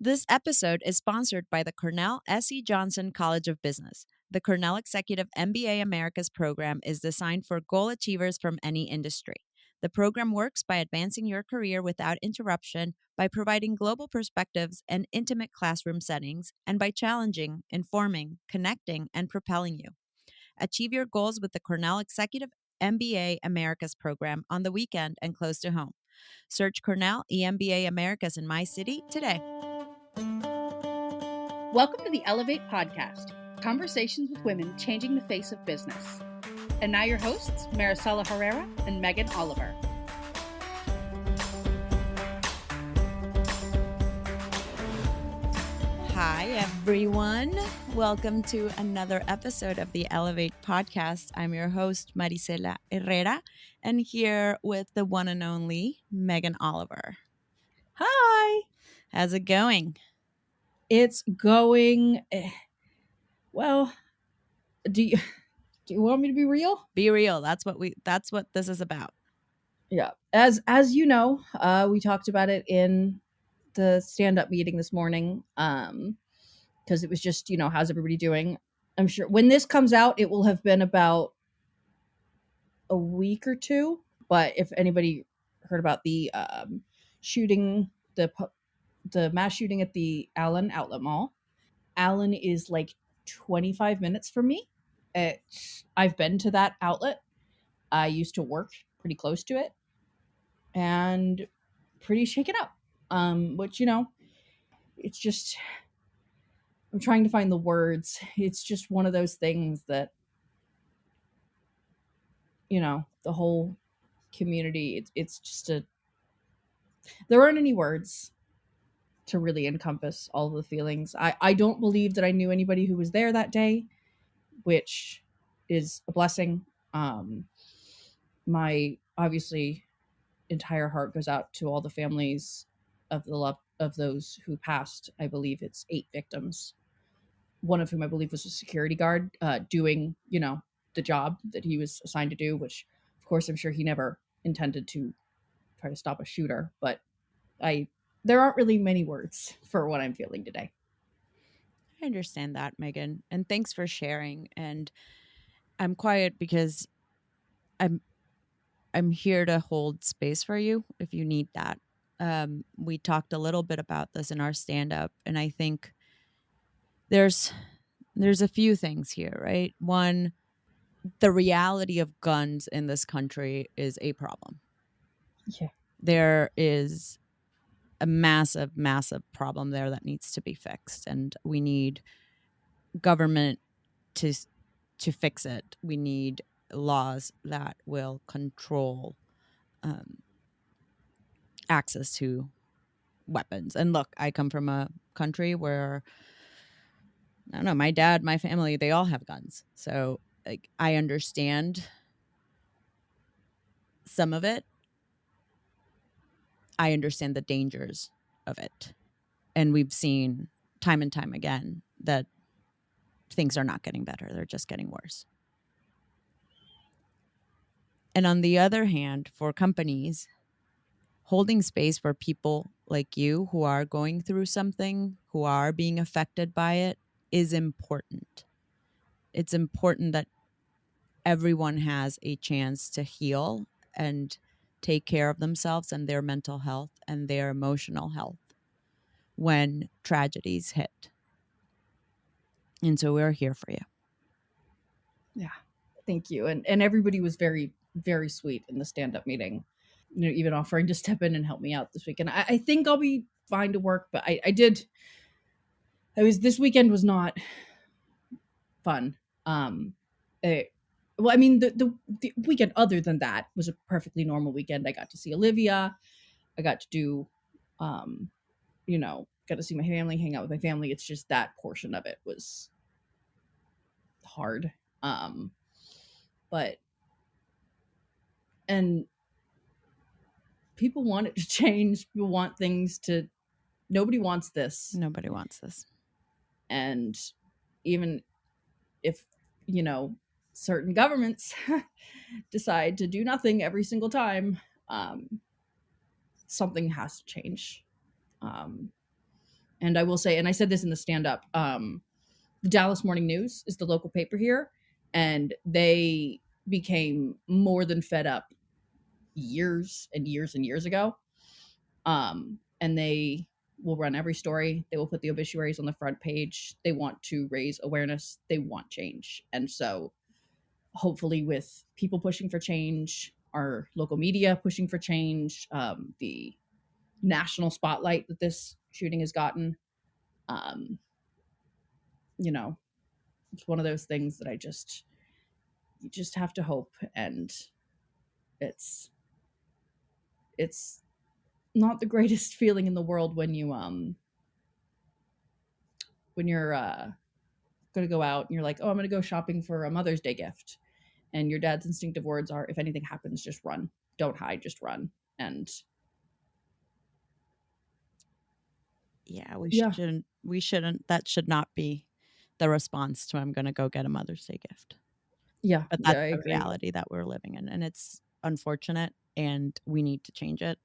This episode is sponsored by the Cornell S.E. Johnson College of Business. The Cornell Executive MBA Americas program is designed for goal achievers from any industry. The program works by advancing your career without interruption, by providing global perspectives and intimate classroom settings, and by challenging, informing, connecting, and propelling you. Achieve your goals with the Cornell Executive MBA Americas program on the weekend and close to home. Search Cornell EMBA Americas in my city today. Welcome to the Ellevate podcast, conversations with women changing the face of business. And now your hosts, Maricella Herrera and Megan Oliver. Hi, everyone. Welcome to another episode of the Ellevate podcast. I'm your host, Maricella Herrera, and here with the one and only Megan Oliver. Hi. How's it going? It's going well. Do you want me to be real? Be real. That's what this is about. Yeah. As you know, we talked about it in the stand-up meeting this morning. Because it was just, how's everybody doing? I'm sure when this comes out, it will have been about a week or two. But if anybody heard about the shooting, the mass shooting at the Allen Outlet Mall, Allen is like 25 minutes from me. I've been to that outlet. I used to work pretty close to it and pretty shaken up. Which, it's just, I'm trying to find the words. It's just one of those things that, the whole community, it's just there aren't any words to really encompass all of the feelings. I don't believe that I knew anybody who was there that day, which is a blessing. My obviously entire heart goes out to all the families of those who passed. I believe it's 8 victims, one of whom I believe was a security guard doing the job that he was assigned to do, which of course I'm sure he never intended to try to stop a shooter, but there aren't really many words for what I'm feeling today. I understand that, Megan, and thanks for sharing. And I'm quiet because I'm here to hold space for you if you need that. We talked a little bit about this in our stand-up, and I think there's a few things here, right? One, the reality of guns in this country is a problem. Yeah. There is a massive, massive problem there that needs to be fixed, and we need government to fix it. We need laws that will control access to weapons. And look, I come from a country where, I don't know, my dad, my family, they all have guns. So like, I understand some of it. I understand the dangers of it. And we've seen time and time again that things are not getting better. They're just getting worse. And on the other hand, for companies, holding space for people like you who are going through something, who are being affected by it, is important. It's important that everyone has a chance to heal and take care of themselves and their mental health and their emotional health when tragedies hit. And so we're here for you. Yeah. Thank you. And everybody was very, very sweet in the stand-up meeting, even offering to step in and help me out this weekend. I think I'll be fine to work, but this weekend was not fun. Well, I mean, the weekend other than that was a perfectly normal weekend. I got to see Olivia. I got to do, got to see my family, hang out with my family. It's just that portion of it was hard. But and people want it to change. People want things to. Nobody wants this. Nobody wants this. And even if, certain governments decide to do nothing every single time, something has to change. And I will say, and I said this in the stand up, the Dallas Morning News is the local paper here, and they became more than fed up years and years and years ago. And they will run every story. They will put the obituaries on the front page. They want to raise awareness. They want change. And so hopefully with people pushing for change, our local media pushing for change, the national spotlight that this shooting has gotten, um, you know, it's one of those things that you just have to hope. And it's not the greatest feeling in the world when you're going to go out and you're like, oh, I'm going to go shopping for a Mother's Day gift. And your dad's instinctive words are, if anything happens, just run. Don't hide, just run. And Yeah, yeah, we shouldn't, that should not be the response to I'm going to go get a Mother's Day gift. yeah, But yeah, that's I the agree. reality that we're living in, and it's unfortunate, and we need to change it.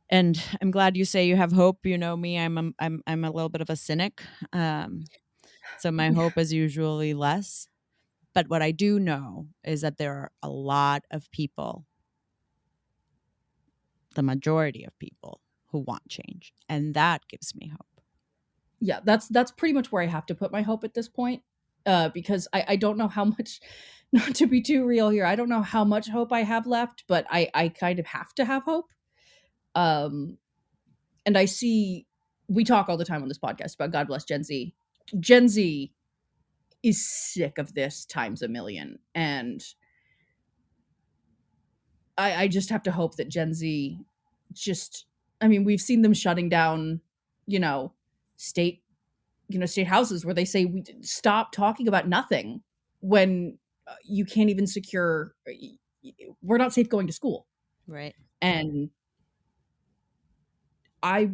And I'm glad you say you have hope. You know me, I'm a little bit of a cynic. So my hope is usually less. But what I do know is that there are a lot of people, the majority of people, who want change, and that gives me hope. Yeah, that's pretty much where I have to put my hope at this point. Because I don't know how much, not to be too real here, I don't know how much hope I have left, but I kind of have to have hope. Um, and I see, we talk all the time on this podcast about God bless Gen Z. Gen Z is sick of this times a million. And I just have to hope that Gen Z just, I mean, we've seen them shutting down, you know, state, state houses where they say we stop talking about nothing when you can't even secure, we're not safe going to school. Right. And I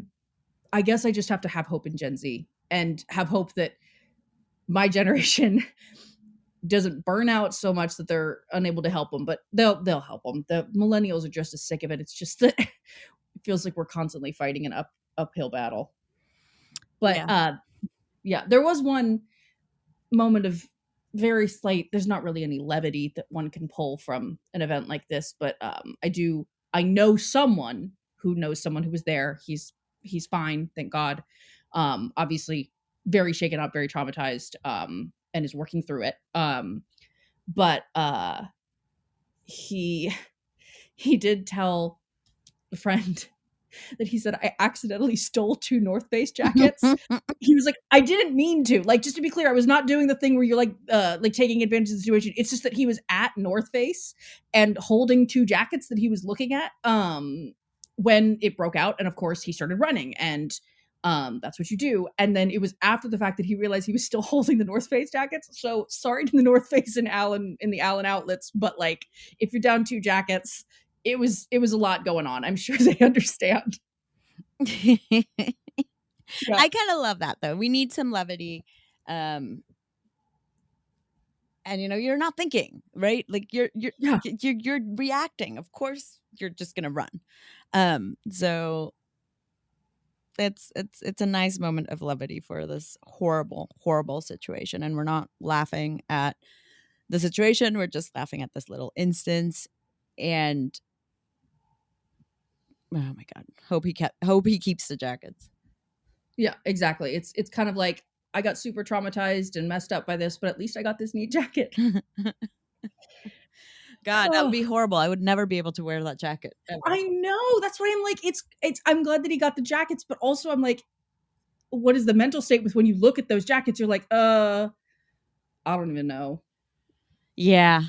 I guess I just have to have hope in Gen Z and have hope that my generation doesn't burn out so much that they're unable to help them, but they'll help them. The millennials are just as sick of it. It's just that it feels like we're constantly fighting an uphill battle. But Yeah. yeah, there was one moment of very slight, there's not really any levity that one can pull from an event like this, but I know someone who knows someone who was there. He's fine, thank God. Obviously very shaken up, very traumatized, and is working through it. But he he did tell a friend that he said, I accidentally stole 2 North Face jackets. He was like, I didn't mean to. Like, just to be clear, I was not doing the thing where you're like taking advantage of the situation. It's just that he was at North Face and holding 2 jackets that he was looking at when it broke out. And of course, he started running. And that's what you do. And then it was after the fact that he realized he was still holding the North Face jackets. So sorry to the North Face and Allen in the Allen outlets, but like if you're down 2 jackets, it was a lot going on. I'm sure they understand. Yeah. I kind of love that though. We need some levity. And you're not thinking, right? Like Yeah. you're reacting. Of course, you're just gonna run. So it's a nice moment of levity for this horrible, horrible situation, and we're not laughing at the situation. We're just laughing at this little instance, and oh my god, hope he keeps the jackets. Yeah, exactly. It's kind of like I got super traumatized and messed up by this, but at least I got this neat jacket. God, that would Oh, be horrible. I would never be able to wear that jacket ever. I know. That's why I'm like, it's. I'm glad that he got the jackets, but also I'm like, what is the mental state with when you look at those jackets? You're like, I don't even know. Yeah.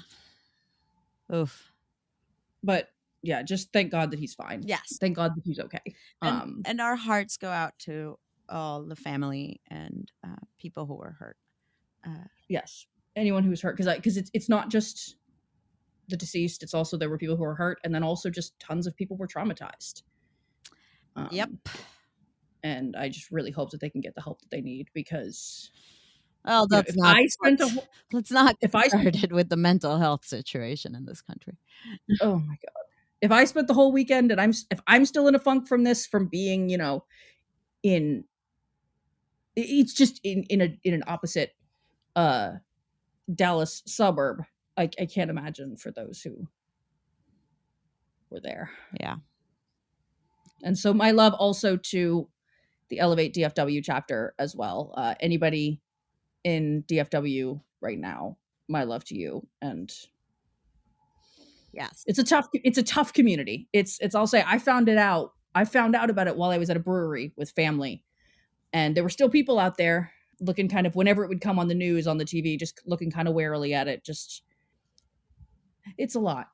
Oof. But yeah, just thank God that he's fine. Yes. Thank God that he's okay. And our hearts go out to all the family and people who were hurt. Yes, anyone who's hurt, because it's not just the deceased. It's also there were people who were hurt, and then also just tons of people were traumatized. Yep. And I just really hope that they can get the help that they need, because Well, if I spent a whole, let's not if get I started with the mental health situation in this country. oh my god, if I spent the whole weekend and if I'm still in a funk from this, from being in it's just in an opposite Dallas suburb. I can't imagine for those who were there. Yeah. And so my love also to the Ellevate DFW chapter as well. Anybody in DFW right now, my love to you. And Yes. it's a tough community. I'll say I found out about it while I was at a brewery with family, and there were still people out there looking kind of whenever it would come on the news on the TV, just looking kind of warily at it. Just it's a lot.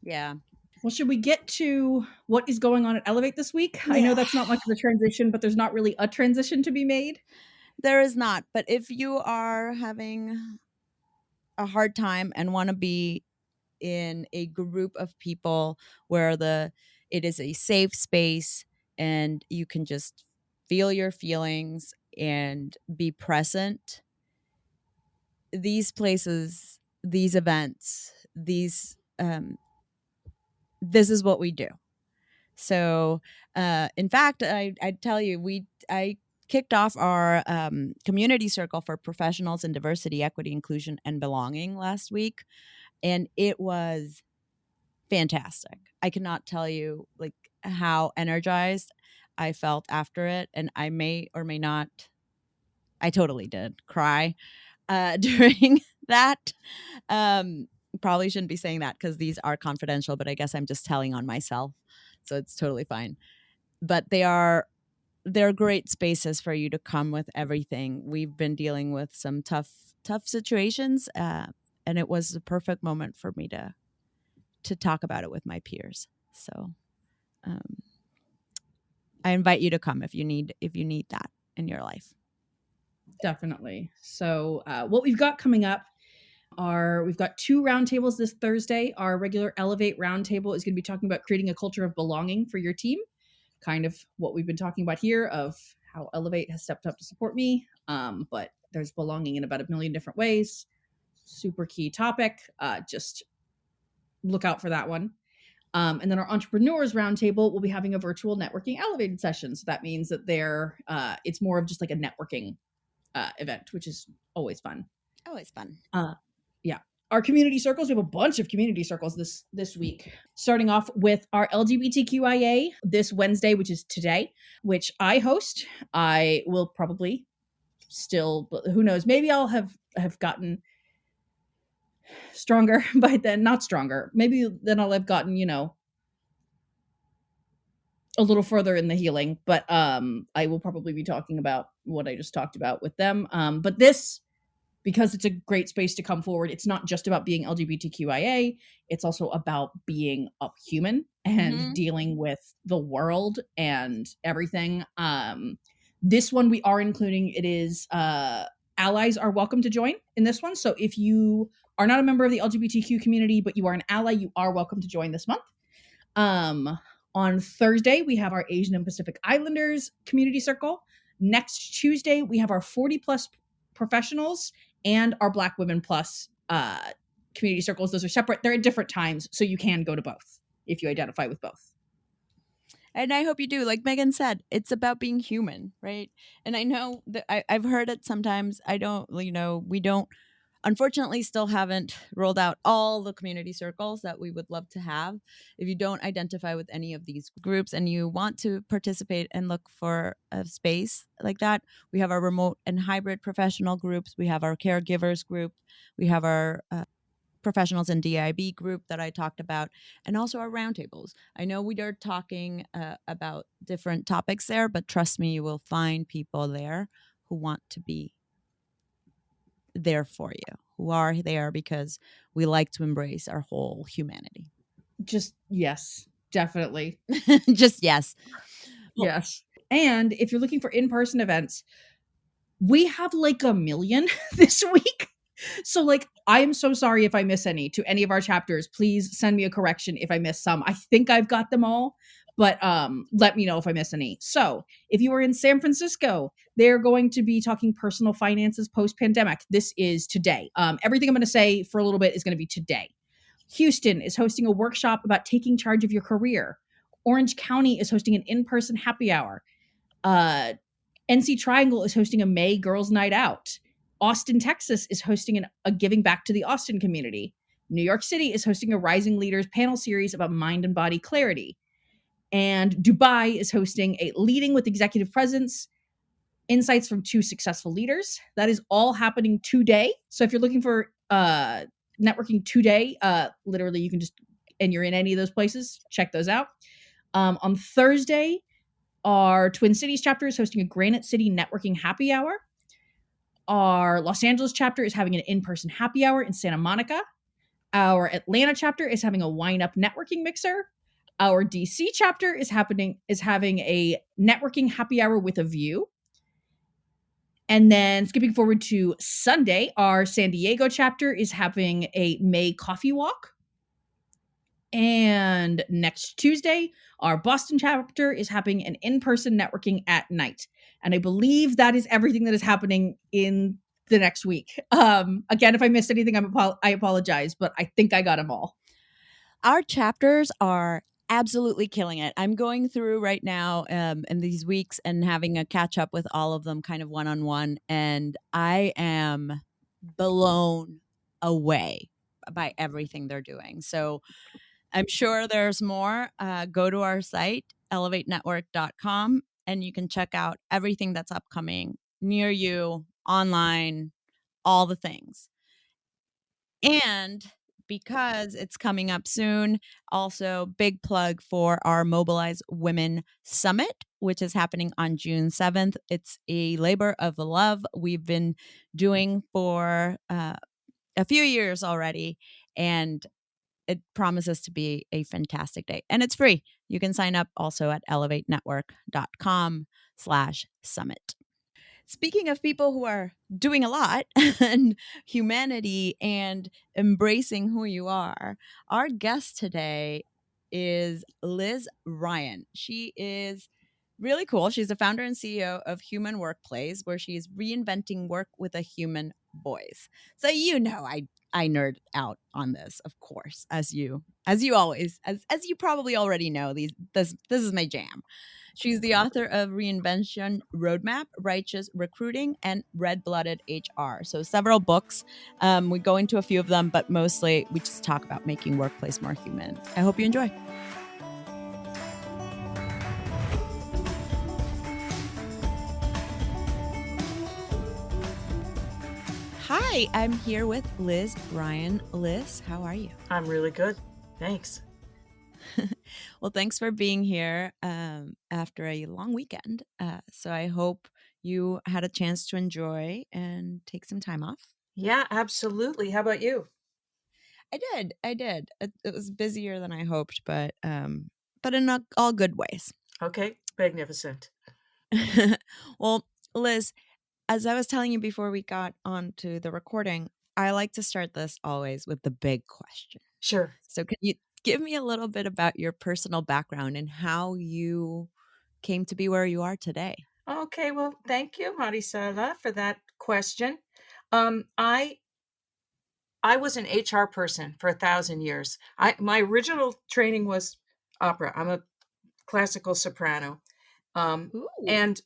Yeah. Well, should we get to what is going on at Ellevate this week? I know that's not much of a transition, but there's not really a transition to be made. There is not. But if you are having a hard time and want to be in a group of people where it is a safe space and you can just feel your feelings and be present, these places, these events, this is what we do. So in fact, I'd tell you, I kicked off our community circle for professionals in diversity, equity, inclusion, and belonging last week, and it was fantastic. I cannot tell you like how energized I felt after it, and I may or may not. I totally did cry during that. Um, Probably shouldn't be saying that because these are confidential, but I guess I'm just telling on myself, so it's totally fine. But they're great spaces for you to come with everything. We've been dealing with some tough situations, and it was the perfect moment for me to talk about it with my peers. So um, I invite you to come if you need that in your life. Definitely. So what we've got coming up we've got 2 roundtables this Thursday. Our regular Ellevate roundtable is going to be talking about creating a culture of belonging for your team. Kind of what we've been talking about here of how Ellevate has stepped up to support me. But there's belonging in about a million different ways. Super key topic. Just look out for that one. And then our entrepreneurs roundtable will be having a virtual networking elevated session. So that means that it's more of just like a networking event, which is always fun. Always fun. Yeah. Our community circles, we have a bunch of community circles this week. Starting off with our LGBTQIA this Wednesday, which is today, which I host. I will probably still, who knows, maybe I'll have gotten stronger by then. Not stronger. Maybe then I'll have gotten, a little further in the healing, but I will probably be talking about what I just talked about with them. But this, because it's a great space to come forward, it's not just about being LGBTQIA, it's also about being a human and dealing with the world and everything. This one we are including, it is allies are welcome to join in this one. So if you are not a member of the LGBTQ community, but you are an ally, you are welcome to join this month. On Thursday, we have our Asian and Pacific Islanders community circle. Next Tuesday, we have our 40 plus professionals and our Black Women Plus community circles. Those are separate. They're at different times, so you can go to both if you identify with both. And I hope you do. Like Megan said, it's about being human, right? And I know that I've heard it sometimes. We don't, unfortunately, still haven't rolled out all the community circles that we would love to have. If you don't identify with any of these groups and you want to participate and look for a space like that, we have our remote and hybrid professional groups. We have our caregivers group. We have our professionals in DIB group that I talked about, and also our roundtables. I know we are talking about different topics there, but trust me, you will find people there who want to be there for you, who are there because we like to embrace our whole humanity. Just yes, definitely. Just yes. Yes. And if you're looking for in-person events, we have like a million this week. So like, I am so sorry if I miss any to any of our chapters. Please send me a correction if I miss some. I think I've got them all, but let me know if I miss any. So if you are in San Francisco, they're going to be talking personal finances post-pandemic. This is today. Everything I'm going to say for a little bit is going to be today. Houston is hosting a workshop about taking charge of your career. Orange County is hosting an in-person happy hour. NC Triangle is hosting a May Girls Night Out. Austin, Texas is hosting a giving back to the Austin community. New York City is hosting a Rising Leaders panel series about mind and body clarity. And Dubai is hosting a Leading with Executive Presence, insights from 2 successful leaders. That is all happening today. So if you're looking for networking today, literally you can just, and you're in any of those places, check those out. On Thursday, our Twin Cities chapter is hosting a Granite City networking happy hour. Our Los Angeles chapter is having an in-person happy hour in Santa Monica. Our Atlanta chapter is having a Wine Up networking mixer. Our DC chapter is having a networking happy hour with a view. And then skipping forward to Sunday, our San Diego chapter is having a May coffee walk. And next Tuesday, our Boston chapter is having an in-person networking at night. And I believe that is everything that is happening in the next week. Again, if I missed anything, I apologize, but I think I got them all. Our chapters are absolutely killing it. I'm going through right now in these weeks and having a catch up with all of them kind of one-on-one. And I am blown away by everything they're doing. So I'm sure there's more. Go to our site, ellevatenetwork.com, and you can check out everything that's upcoming near you, online, all the things. And because it's coming up soon, also big plug for our Mobilize Women Summit, which is happening on June 7th. It's a labor of love we've been doing for a few years already, and it promises to be a fantastic day. And it's free. You can sign up also at ellevatenetwork.com/summit. Speaking of people who are doing a lot and humanity and embracing who you are, our guest today is Liz Ryan. She is really cool. She's the founder and CEO of Human Workplace, where she's reinventing work with a human voice. So I nerd out on this, of course, as you always, as you probably already know. This is my jam. She's the author of Reinvention Roadmap, Righteous Recruiting, and Red Blooded HR. So several books. We go into a few of them, but mostly we just talk about making workplace more human. I hope you enjoy. Hi, I'm here with Liz Ryan. Liz, how are you? I'm really good. Thanks. Well, thanks for being here after a long weekend. So I hope you had a chance to enjoy and take some time off. Yeah, absolutely. How about you? I did. It was busier than I hoped, but in all good ways. Okay, magnificent. Well, Liz, as I was telling you before we got onto the recording, I like to start this always with the big question. Sure. So can you give me a little bit about your personal background and how you came to be where you are today? Okay, well, thank you, Maricella, for that question. I was an HR person for 1,000 years. My original training was opera. I'm a classical soprano. Ooh. And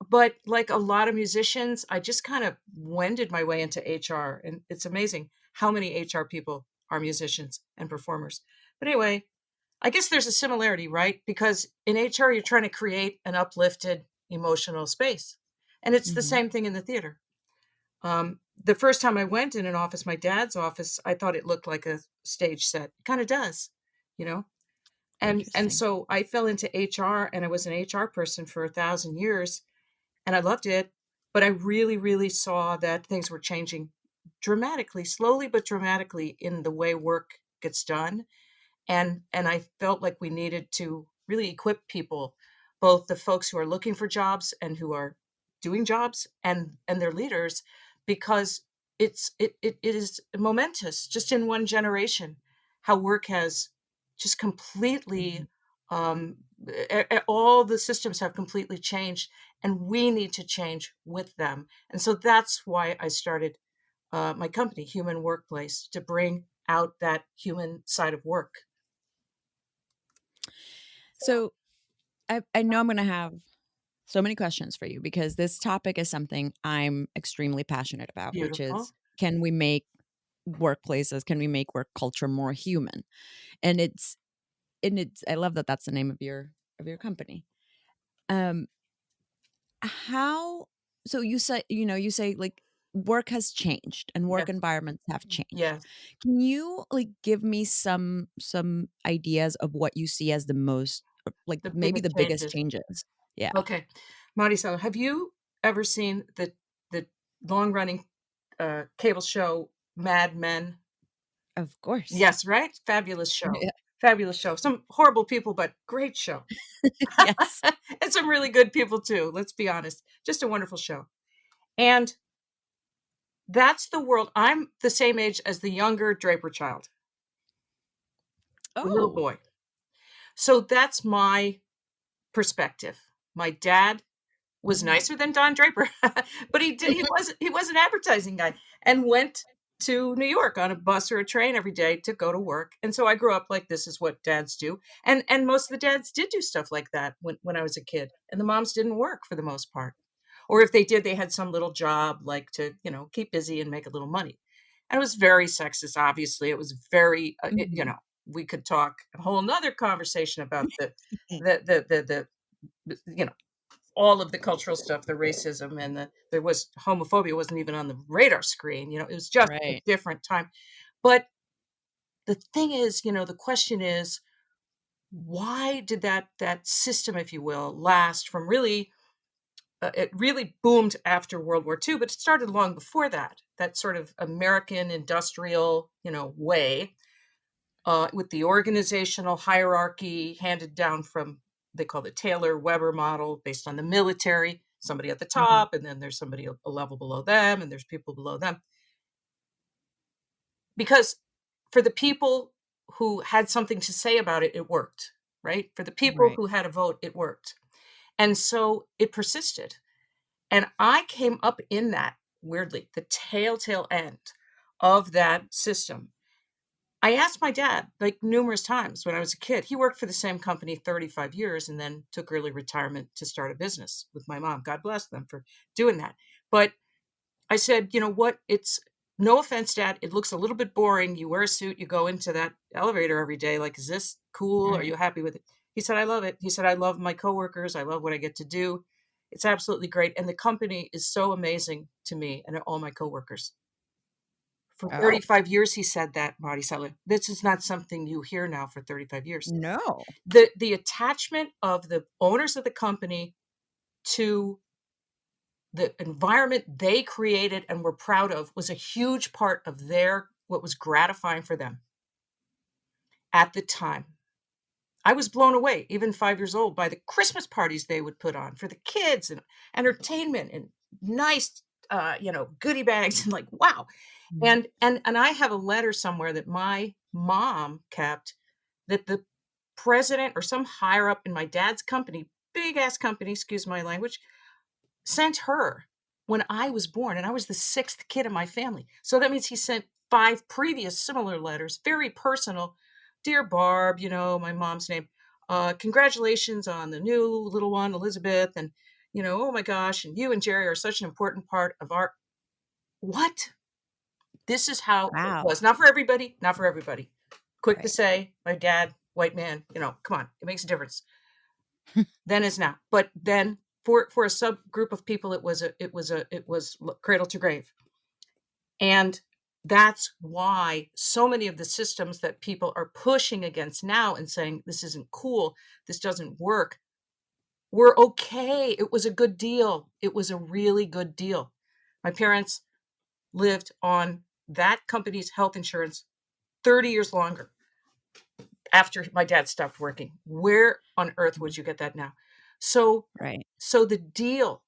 but like a lot of musicians, I just kind of wended my way into HR, and it's amazing how many HR people are musicians and performers. But anyway, I guess there's a similarity, right? Because in HR, you're trying to create an uplifted emotional space, and it's the Mm-hmm. same thing in the theater. The first time I went in an office, my dad's office, I thought it looked like a stage set. It kind of does, you know. And Interesting. so I fell into HR, and I was an HR person for 1,000 years, and I loved it. But I really, really saw that things were changing dramatically, slowly but dramatically, in the way work gets done. And I felt like we needed to really equip people, both the folks who are looking for jobs and who are doing jobs, and their leaders, because it is momentous just in one generation how work has just completely all the systems have completely changed, and we need to change with them. And so that's why I started my company, Human Workplace, to bring out that human side of work. So I know I'm going to have So many questions for you because this topic is something I'm extremely passionate about, which is Beautiful. can we make workplaces, can we make work culture more human? And it's I love that that's the name of your company. Um how so you say, you say like work has changed and work Yes. environments have changed. Yes. Can you like give me some ideas of what you see as the most like The maybe biggest the biggest changes. changes? Yeah. Okay. Maricela, have you ever seen the long running cable show Mad Men? Of course. Yes, right? Fabulous show. Yeah. Fabulous show. Some horrible people, but great show. Yes. And some really good people too, let's be honest. Just a wonderful show. And that's the world. I'm the same age as the younger Draper child, the little Oh. boy. So that's my perspective. My dad was Mm. nicer than Don Draper, but he was an advertising guy and went to New York on a bus or a train every day to go to work. And so I grew up like this is what dads do. And most of the dads did do stuff like that when I was a kid. And the moms didn't work for the most part. Or if they did, they had some little job like to, keep busy and make a little money. And it was very sexist, obviously. It was very, Mhm. we could talk a whole nother conversation about the all of the cultural stuff, the racism and there was homophobia wasn't even on the radar screen. It was just a Right. different time. But the thing is, the question is, why did that system, if you will, last from really it really boomed after World War II, but it started long before that. That sort of American industrial, way with the organizational hierarchy handed down from they call the Taylor Weber model based on the military, somebody at the Mhm. top, and then there's somebody a level below them, and there's people below them. Because for the people who had something to say about it, it worked, right? For the people Right. who had a vote, it worked. And so it persisted. And I came up in that weirdly, the tail end of that system. I asked my dad like numerous times when I was a kid. He worked for the same company 35 years and then took early retirement to start a business with my mom. God bless them for doing that. But I said, you know what? It's no offense, Dad. It looks a little bit boring. You wear a suit, you go into that elevator every day. Like, is this cool? Are Right. you happy with it? He said, I love it. He said, I love my coworkers. I love what I get to do. It's absolutely great. And the company is so amazing to me and all my coworkers. For Oh, 35 years, he said that, Maricela. This is not something you hear now for 35 years. no. The attachment of the owners of the company to the environment they created and were proud of was a huge part of their what was gratifying for them at the time. I was blown away, even 5 years old, by the Christmas parties they would put on for the kids and entertainment and nice, goodie bags and like, wow. Mhm. And I have a letter somewhere that my mom kept that the president or some higher up in my dad's company, big ass company, excuse my language, sent her when I was born, and I was the sixth kid in my family. So that means he sent 5 previous similar letters, very personal. Dear Barb, my mom's name. Congratulations on the new little one, Elizabeth, and oh my gosh, and you and Jerry are such an important part of our what? This is how it Wow. was. Not for everybody, not for everybody. Quick to Right. say, my dad, white man, come on, it makes a difference. Then is now. But then for a subgroup of people, it was cradle to grave. And that's why so many of the systems that people are pushing against now and saying this isn't cool, this doesn't work, were okay. It was a good deal. It was a really good deal. My parents lived on that company's health insurance 30 years longer after my dad stopped working. Where on earth Mhm. would you get that now? So Right. so the deal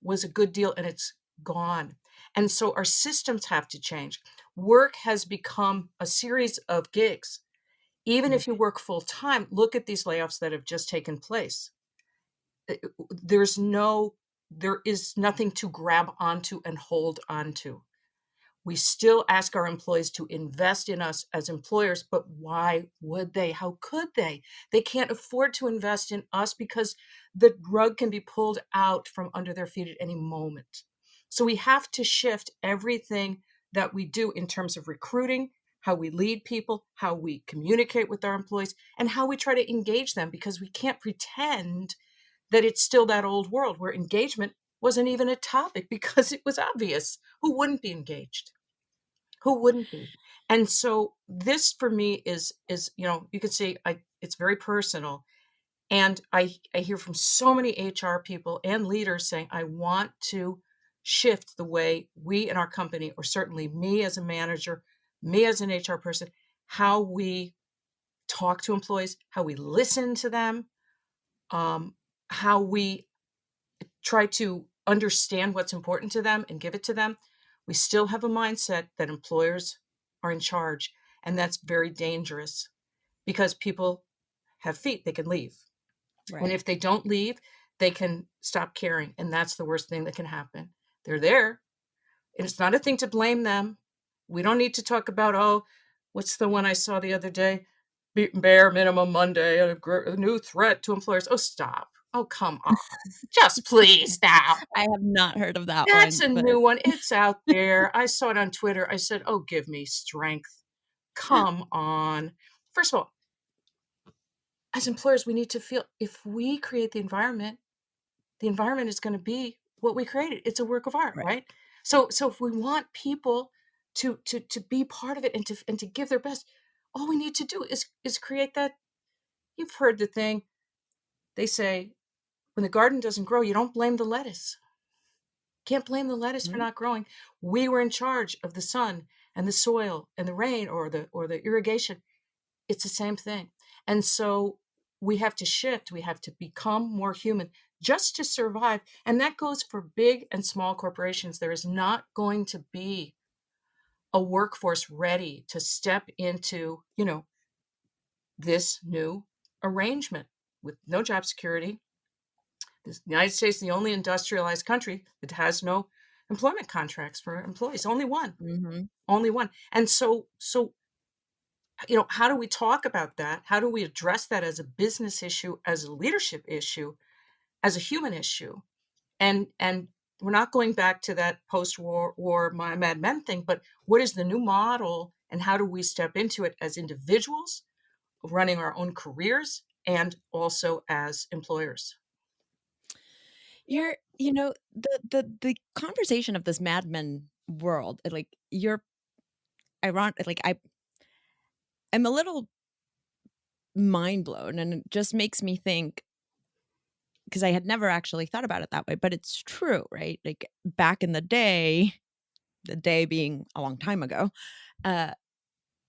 was a good deal and it's gone. And so our systems have to change. Work has become a series of gigs. Even Mm. if you work full time, look at these layoffs that have just taken place. There's no there is nothing to grab onto and hold onto. We still ask our employees to invest in us as employers, but why would they? How could they? They can't afford to invest in us because the rug can be pulled out from under their feet at any moment. So we have to shift everything that we do in terms of recruiting, how we lead people, how we communicate with our employees, and how we try to engage them, because we can't pretend that it's still that old world where engagement wasn't even a topic because it was obvious. Who wouldn't be engaged? Who wouldn't be? And so this for me is you can see it's very personal. And I hear from so many HR people and leaders saying, I want to shift the way we in our company, or certainly me as a manager, me as an HR person, how we talk to employees, how we listen to them, how we try to understand what's important to them and give it to them. We still have a mindset that employers are in charge, and that's very dangerous because people have feet, they can leave. And Right. if they don't leave, they can stop caring, and that's the worst thing that can happen. They're there, and it's not a thing to blame them. We don't need to talk about, oh, what's the one I saw the other day? Bare minimum Monday, a new threat to employers. Oh, stop. Oh, come on. Just please now. I have not heard of that That's one, a but new one. It's out there. I saw it on Twitter. I said, oh, give me strength. Come on. First of all, as employers, we need to feel if we create the environment is going to be what we created. It's a work of art, right. right? So if we want people to be part of it and to give their best, all we need to do is create that. You've heard the thing. They say, when the garden doesn't grow, you don't blame the lettuce. Can't blame the lettuce for Mhm. not growing. We were in charge of the sun and the soil and the rain or the irrigation. It's the same thing. And so we have to shift. We have to become more human just to survive. And that goes for big and small corporations. There is not going to be a workforce ready to step into, this new arrangement with no job security. The United States is the only industrialized country that has no employment contracts for employees. Only one. Mhm. Only one. And so how do we talk about that? How do we address that as a business issue, as a leadership issue, as a human issue? And we're not going back to that post-war Mad Men thing, but what is the new model and how do we step into it as individuals running our own careers and also as employers? The conversation of this Mad Men world, like you're ironic, like I'm a little mind blown, and it just makes me think, because I had never actually thought about it that way, but it's true, right? Like back in the day being a long time ago, uh,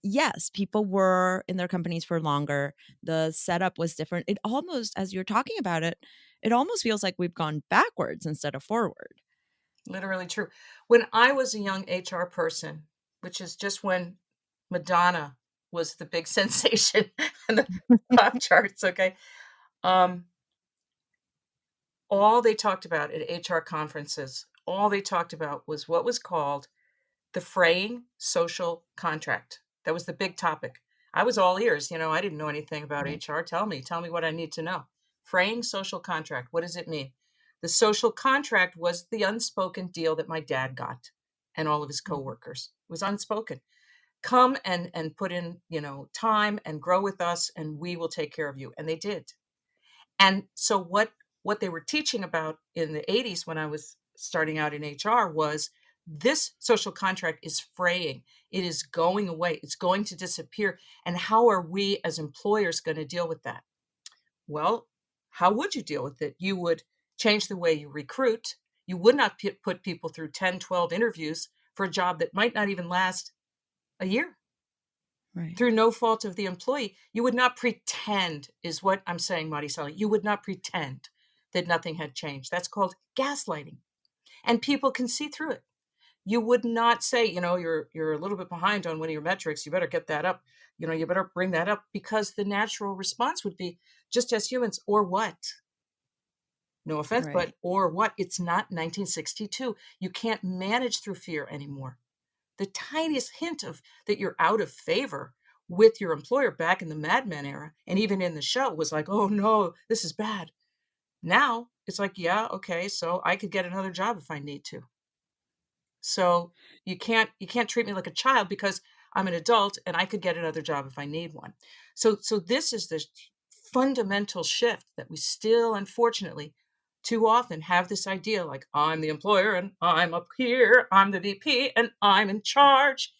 yes, people were in their companies for longer. The setup was different. It almost, as you're talking about it, it almost feels like we've gone backwards instead of forward. Literally true. When I was a young HR person, which is just when Madonna was the big sensation in the pop charts, okay? Um, all they talked about at HR conferences, all they talked about was what was called the fraying social contract. That was the big topic. I was all ears. I didn't know anything about Right. HR. Tell me what I need to know. Fraying social contract. What does it mean? The social contract was the unspoken deal that my dad got and all of his Mhm. coworkers. It was unspoken. Come and put in, time and grow with us and we will take care of you. And they did. And so what they were teaching about in the 80s when I was starting out in HR was this social contract is fraying. It is going away. It's going to disappear. And how are we as employers going to deal with that? Well, how would you deal with it? You would change the way you recruit. You would not put people through 10, 12 interviews for a job that might not even last a year Right. through no fault of the employee. You would not pretend, is what I'm saying, Maricella. You would not pretend that nothing had changed. That's called gaslighting. And people can see through it. You would not say, you're a little bit behind on one of your metrics. You better get that up. You better bring that up, because the natural response would be, just as humans, or what? No offense, but Right. or what? It's not 1962. You can't manage through fear anymore. the tiniest hint of that you're out of favor with your employer back in the Mad Men era, and even in the show was like, oh no, this is bad. Now it's like, yeah, okay, so I could get another job if I need to. So you can't treat me like a child because I'm an adult and I could get another job if I need one. So this is the fundamental shift that we still, unfortunately, too often have this idea like I'm the employer and I'm up here, I'm the VP and I'm in charge.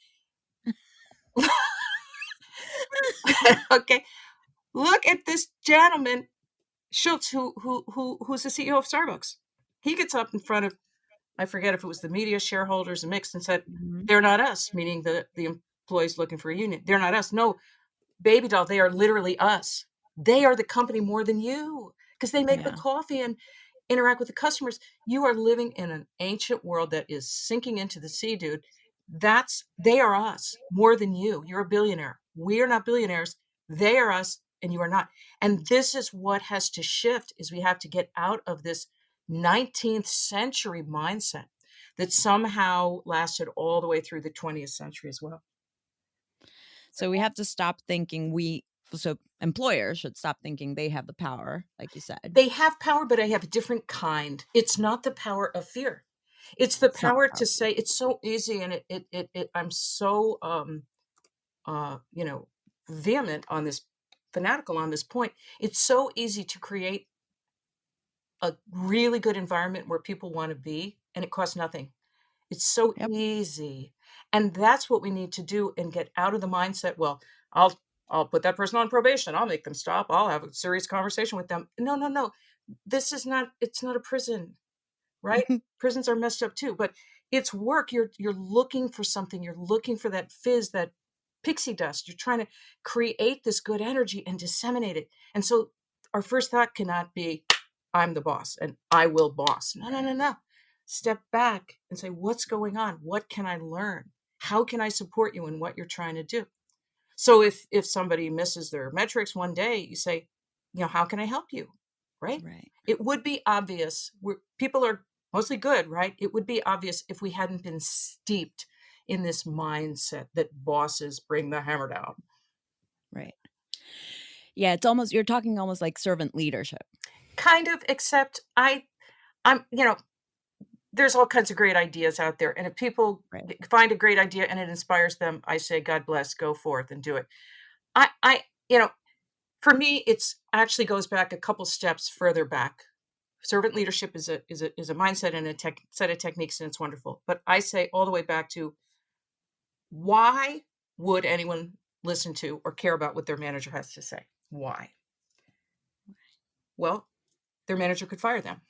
Okay. Look at this gentleman, Schultz, who's the CEO of Starbucks. He gets up in front of, I forget if it was the media, shareholders, a mix, and said, Mhm. they're not us, meaning the employees looking for a union. They're not us. No, baby doll, they are literally us. They are the company more than you because they make the Yeah. coffee and interact with the customers. You are living in an ancient world that is sinking into the sea, dude. They are us more than you. You're a billionaire. We are not billionaires. They are us and you are not. And this is what has to shift is we have to get out of this 19th century mindset that somehow lasted all the way through the 20th century as well. So we have to stop thinking so employers should stop thinking they have the power, like you said. They have power, but I have a different kind. It's not the power of fear. It's the It's not power power. to say it's so easy, and I'm so vehement on this, fanatical on this point. It's so easy to create a really good environment where people want to be, and it costs nothing. It's so Yep. easy. And that's what we need to do and get out of the mindset, well, I'll put that person on probation. I'll make them stop. I'll have a serious conversation with them. No, no, no. It's not a prison, right? Prisons are messed up too, but it's work. You're looking for something. You're looking for that fizz, that pixie dust. You're trying to create this good energy and disseminate it. And so our first thought cannot be, I'm the boss and I will boss. No, no, no, no. Step back and say, what's going on? What can I learn? How can I support you in what you're trying to do? So if somebody misses their metrics one day, you say, how can I help you? Right? Right. It would be obvious. People are mostly good, right? It would be obvious if we hadn't been steeped in this mindset that bosses bring the hammer down. Right. Yeah, you're talking almost like servant leadership. Kind of, except there's all kinds of great ideas out there. And if people Right. find a great idea and it inspires them, I say, God bless, go forth and do it. I for me, it's actually goes back a couple steps further back. Servant leadership is a mindset and a set of techniques, and it's wonderful. But I say all the way back to, why would anyone listen to or care about what their manager has to say? Why? Well, their manager could fire them.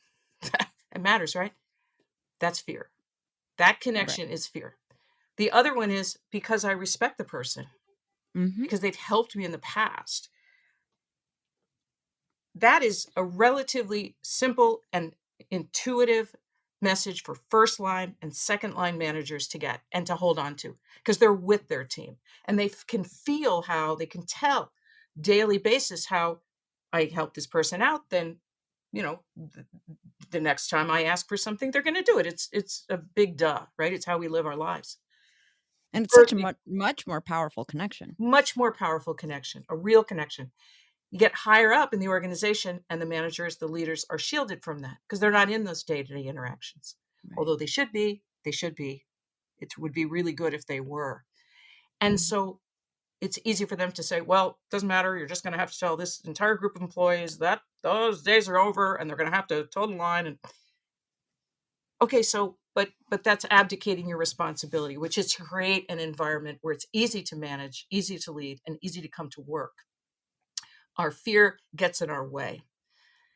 It matters, right? That's fear. That connection is fear. The other one is because I respect the person, Mm-hmm. because they've helped me in the past. That is a relatively simple and intuitive message for first line and second line managers to get and to hold on to, because they're with their team and they can feel how they can tell daily basis how I help this person out. Then, the next time I ask for something, they're going to do it. It's a big duh, right? It's how we live our lives. And it's such a Thirdly, much more powerful connection. much more powerful connection, a real connection. You get higher up in the organization and the managers, the leaders are shielded from that because they're not in those day-to-day interactions. Right. Although they should be. It would be really good if they were. And so it's easy for them to say, well, it doesn't matter. You're just going to have to tell this entire group of employees that those days are over and they're going to have to toe the line. And okay, so, but that's abdicating your responsibility, which is to create an environment where it's easy to manage, easy to lead, and easy to come to work. Our fear gets in our way.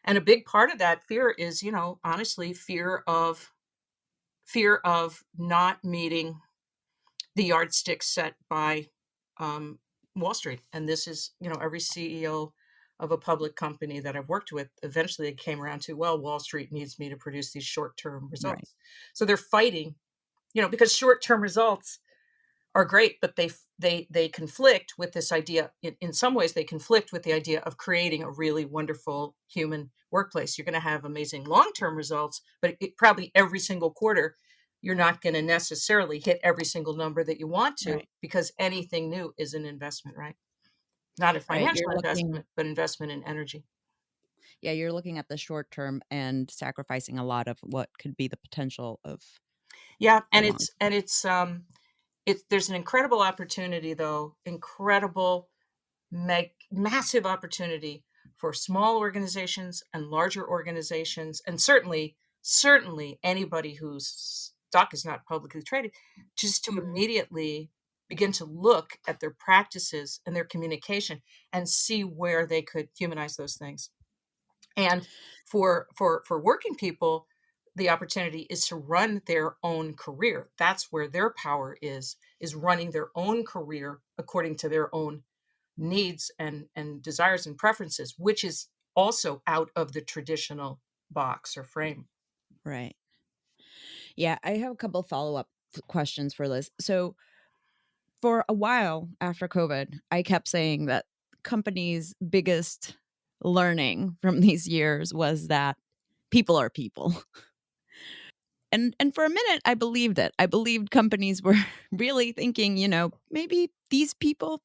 And a big part of that fear is, honestly, fear of not meeting the yardstick set by Wall Street. And this is, every CEO of a public company that I've worked with, eventually they came around to, well, Wall Street needs me to produce these short-term results. Right. So they're fighting, because short-term results are great, but they conflict with this idea. In some ways, they conflict with the idea of creating a really wonderful human workplace. You're going to have amazing long-term results, but probably every single quarter, you're not going to necessarily hit every single number that you want to, Right. because anything new is an investment, right? Not a Right. You're financial looking investment, but investment in energy. Yeah, you're looking at the short term and sacrificing a lot of what could be the potential of Yeah, the and long. it's there's an incredible opportunity, though, incredible, massive opportunity for small organizations and larger organizations, and certainly anybody whose stock is not publicly traded, just to Mhm. immediately begin to look at their practices and their communication and see where they could humanize those things. And for working people, the opportunity is to run their own career. That's where their power is running their own career according to their own needs and desires and preferences, which is also out of the traditional box or frame. Right. Yeah, I have a couple follow-up questions for Liz. So, for a while after COVID, I kept saying that companies' biggest learning from these years was that people are people. And for a minute I believed it. I believed companies were really thinking, maybe these people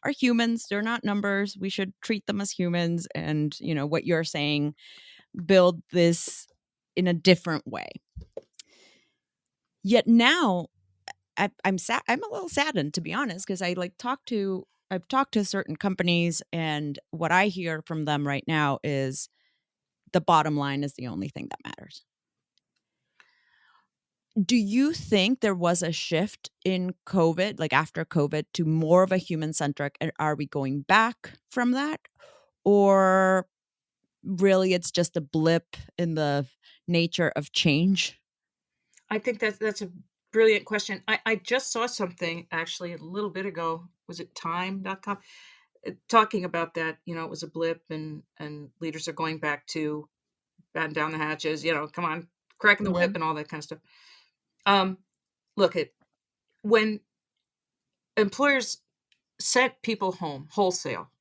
are humans, they're not numbers. We should treat them as humans and, what you're saying, build this in a different way. Yet now I'm sad. I'm a little saddened, to be honest, because I've talked to certain companies, and what I hear from them right now is the bottom line is the only thing that matters. Do you think there was a shift in COVID, like after COVID, to more of a human centric? And are we going back from that? Or really it's just a blip in the nature of change? I think that's a brilliant question. I just saw something actually a little bit ago. Was it time.com? Talking about that, it was a blip, and leaders are going back to batten down the hatches, come on, cracking the Yeah. whip and all that kind of stuff. Um, Look, at when employers sent people home wholesale,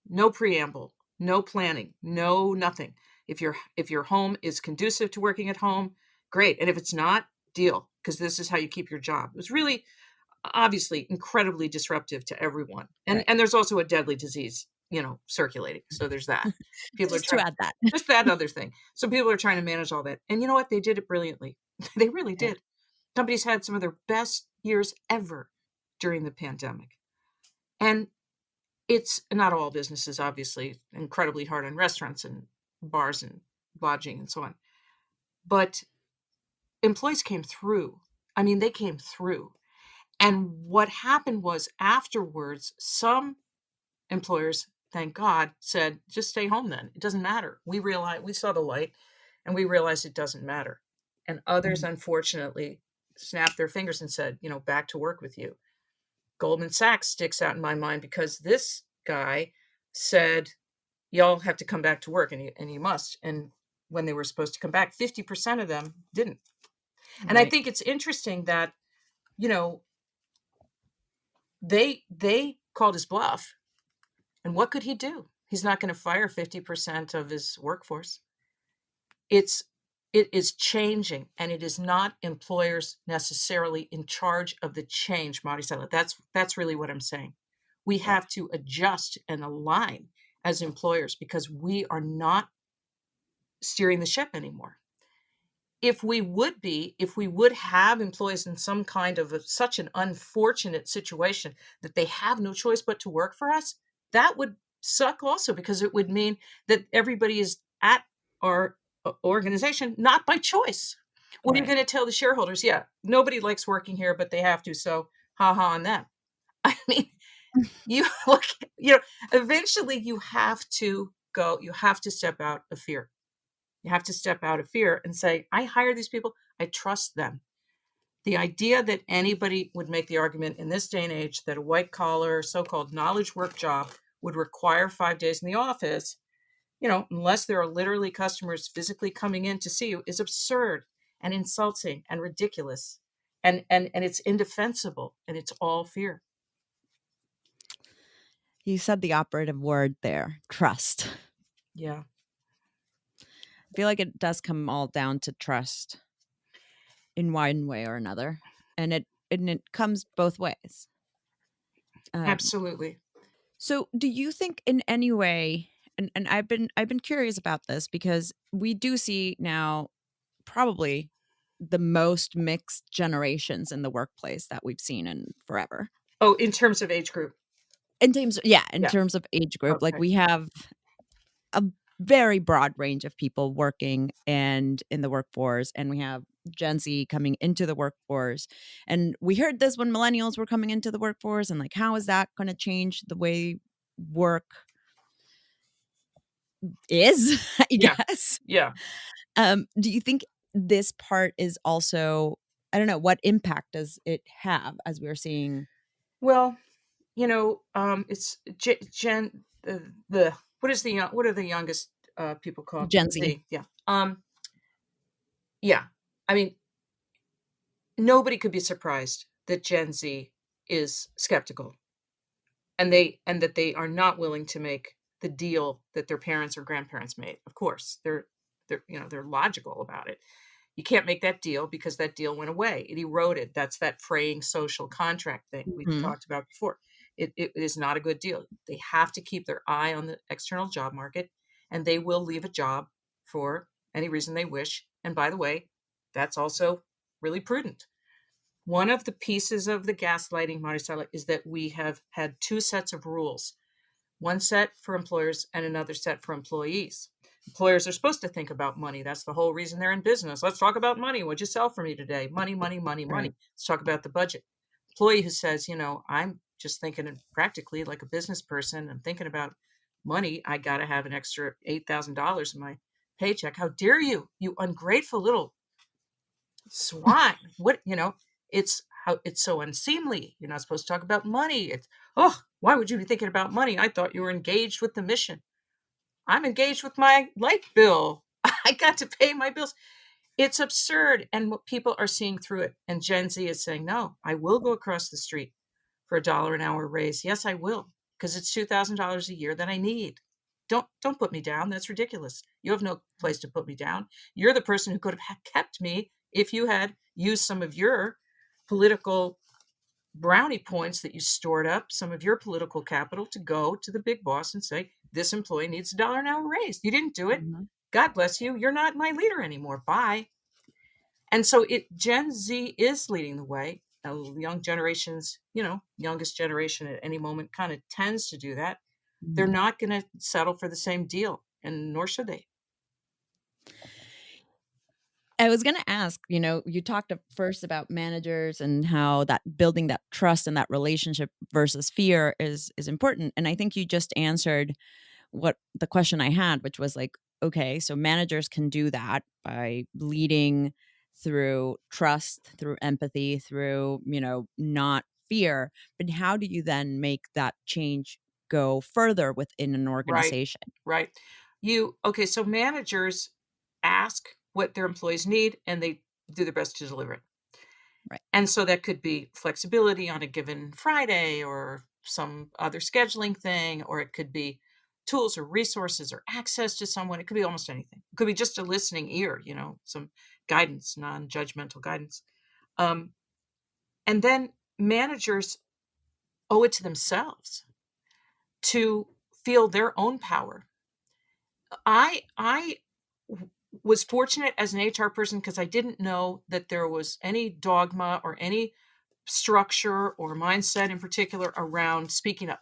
no preamble, no planning, no nothing. If your home is conducive to working at home, great. And if it's not, deal, because this is how you keep your job. It was really obviously incredibly disruptive to everyone. And Right. and there's also a deadly disease, circulating. So there's that. People are Just to trying add that. just that other thing. So people are trying to manage all that. And you know what? They did it brilliantly. They really Yeah. did. Companies had some of their best years ever during the pandemic. And it's not all businesses, obviously, incredibly hard on restaurants and bars and lodging and so on. But employees came through. I mean, they came through. And what happened was afterwards, some employers, thank God, said, just stay home then. It doesn't matter. We saw the light and we realized it doesn't matter. And others, Mhm. unfortunately, snapped their fingers and said, back to work with you. Goldman Sachs sticks out in my mind because this guy said, y'all have to come back to work, and you must. And when they were supposed to come back, 50% of them didn't. And I Right. think it's interesting that, you know, they called his bluff. And what could he do? He's not going to fire 50% of his workforce. It's it is changing, and it is not employers necessarily in charge of the change, Maricella. That's really what I'm saying. We Right. have to adjust and align as employers because we are not steering the ship anymore. If we would have employees in some kind of such an unfortunate situation that they have no choice but to work for us, that would suck also, because it would mean that everybody is at our organization not by choice. What are you Right. going to tell the shareholders? Yeah, nobody likes working here, but they have to, so ha ha on them. I mean, you look, eventually you have to step out of fear. You have to step out of fear and say, I hire these people, I trust them. The idea that anybody would make the argument in this day and age that a white collar, so called knowledge work job would require 5 days in the office, unless there are literally customers physically coming in to see you, is absurd and insulting and ridiculous. And it's indefensible, and it's all fear. You said the operative word there, trust. Yeah. I feel like it does come all down to trust. in one way or another, and it comes both ways. Absolutely. So, do you think in any way, and I've been curious about this because we do see now probably the most mixed generations in the workplace that we've seen in forever. Oh, in terms of age group. In Yeah. terms of age group, like Okay. we have a very broad range of people working and in the workforce, and we have Gen Z coming into the workforce. And we heard this when millennials were coming into the workforce, and like, how is that going to change the way work is? I Yeah. guess. Yeah. Do you think this part is also, I don't know, what impact does it have as we're seeing Well, it's the what are the youngest people called? Gen Z? Z. Yeah. Yeah. I mean, nobody could be surprised that Gen Z is skeptical, and that they are not willing to make the deal that their parents or grandparents made. Of course, they're logical about it. You can't make that deal because that deal went away. It eroded. That's that fraying social contract thing we Mhm. talked about before. It is not a good deal. They have to keep their eye on the external job market, and they will leave a job for any reason they wish. And by the way, that's also really prudent. One of the pieces of the gaslighting, Maricela, is that we have had two sets of rules, one set for employers and another set for employees. Employers are supposed to think about money. That's the whole reason they're in business. Let's talk about money. What'd you sell for me today? Money, money, money, money. Right. Let's talk about the budget. Employee who says, I'm just thinking practically like a business person. I'm thinking about money. I got to have an extra $8,000 in my paycheck. How dare you, you ungrateful little swine. It's so unseemly. You're not supposed to talk about money. Why would you be thinking about money? I thought you were engaged with the mission. I'm engaged with my light bill. I got to pay my bills. It's absurd. And what people are seeing through it. And Gen Z is saying, no, I will go across the street for $1 an hour raise. Yes, I will, because it's $2,000 a year that I need. Don't put me down. That's ridiculous. You have no place to put me down. You're the person who could have kept me if you had used some of your political brownie points that you stored up, some of your political capital, to go to the big boss and say, this employee needs $1 an hour raise. You didn't do it. Mhm. God bless you. You're not my leader anymore. Bye. And so Gen Z is leading the way. Young generations, youngest generation at any moment kind of tends to do that. They're Mhm. not going to settle for the same deal, and nor should they. I was going to ask, you talked first about managers and how that building that trust and that relationship versus fear is important. And I think you just answered what the question I had, which was like, okay, so managers can do that by leading through trust, through empathy, through, not fear. But how do you then make that change go further within an Right, organization? right. Okay, so managers ask what their employees need and they do their best to deliver it. Right. And so that could be flexibility on a given Friday or some other scheduling thing, or it could be tools or resources or access to someone. It could be almost anything. It could be just a listening ear, some guidance, non-judgmental guidance. Um, and then managers owe it to themselves to feel their own power. I was fortunate as an HR person because I didn't know that there was any dogma or any structure or mindset in particular around speaking up.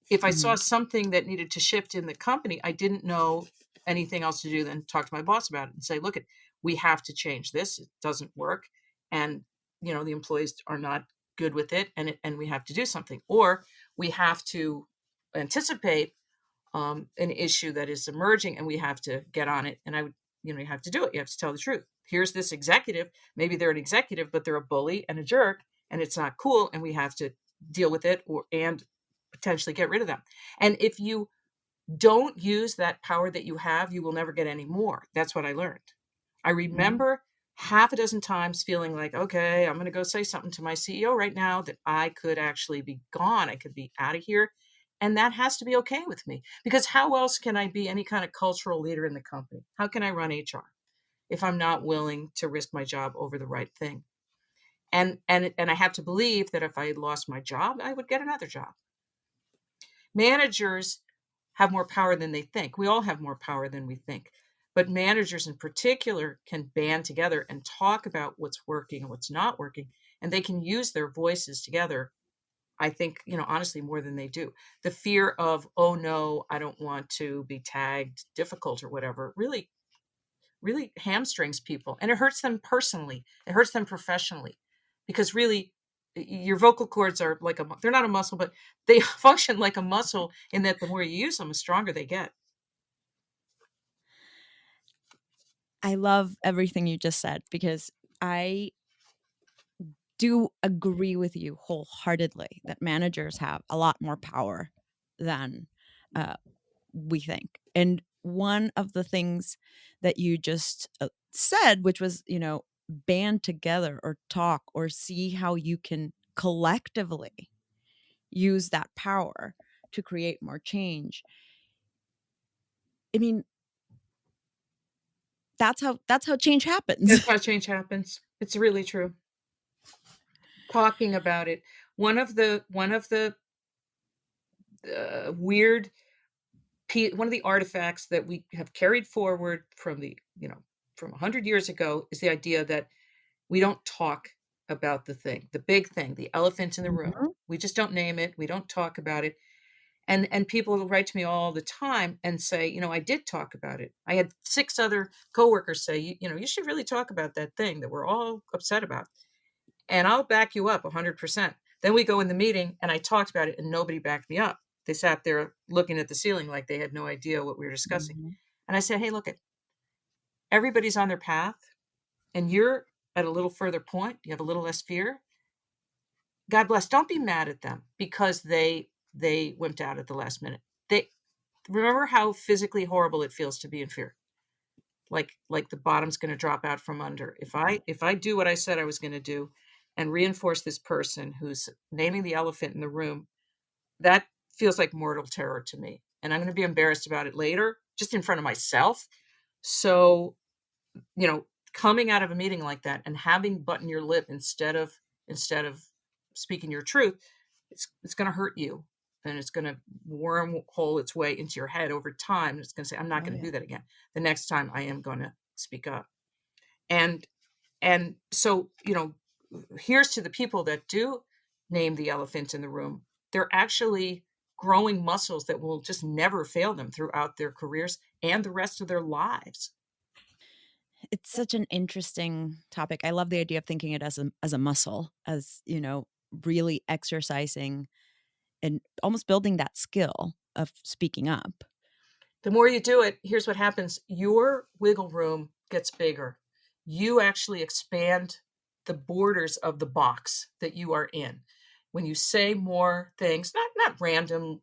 If I saw Hmm. something that needed to shift in the company, I didn't know anything else to do than talk to my boss about it and say, look, we have to change this. It doesn't work. And, the employees are not good with it, and we have to do something. Or we have to anticipate an issue that is emerging and we have to get on it. And you have to do it. You have to tell the truth. Here's this executive. Maybe they're an executive, but they're a bully and a jerk, and it's not cool. And we have to deal with it and potentially get rid of them. And if you don't use that power that you have, you will never get any more. That's what I learned. I Hmm. remember half a dozen times feeling like, okay, I'm going to go say something to my CEO right now that I could actually be gone. I could be out of here. And that has to be okay with me, because how else can I be any kind of cultural leader in the company? How can I run HR? if I'm not willing to risk my job over the right thing. And I have to believe that if I had lost my job, I would get another job. Managers have more power than they think. We all have more power than we think. But managers in particular can band together and talk about what's working and what's not working, and they can use their voices together. I think, honestly, more than they do. The fear of, oh no, I don't want to be tagged difficult or whatever, really, really hamstrings people. And it hurts them personally. It hurts them professionally. Because really, your vocal cords are like they're not a muscle, but they function like a muscle in that the more you use them, the stronger they get. I love everything you just said because I do agree with you wholeheartedly that managers have a lot more power than uh, we think. And one of the things that you just said, which was, band together or talk or see how you can collectively use that power to create more change. I mean, that's how change happens. That's how change happens. It's really true. Talking about it. One of the weird one of the artifacts that we have carried forward from 100 years ago is the idea that we don't talk about the big thing, the elephant in the room. Mhm. We just don't name it. We don't talk about it. And people will write to me all the time and say, I did talk about it. I had 6 other coworkers say, you should really talk about that thing that we're all upset about. And I'll back you up 100%. Then we go in the meeting and I talked about it and nobody backed me up. They sat there looking at the ceiling like they had no idea what we were discussing. Mhm. And I said, hey, look, everybody's on their path and you're at a little further point. You have a little less fear. God bless. Don't be mad at them because they wimped out at the last minute. They remember how physically horrible it feels to be in fear. Like the bottom's going to drop out from under. If I do what I said I was going to do and reinforce this person who's naming the elephant in the room, that feels like mortal terror to me. And I'm going to be embarrassed about it later, just in front of myself. So, coming out of a meeting like that and having button your lip instead of speaking your truth, it's going to hurt you. And it's going to wormhole its way into your head over time. It's going to say, I'm not Oh going to yeah. do that again. The next time I am going to speak up. And so, here's to the people that do name the elephant in the room. They're actually growing muscles that will just never fail them throughout their careers and the rest of their lives. It's such an interesting topic. I love the idea of thinking it as a muscle, as, really exercising and almost building that skill of speaking up. The more you do it, here's what happens. Your wiggle room gets bigger. You actually expand the borders of the box that you are in. When you say more things, not random,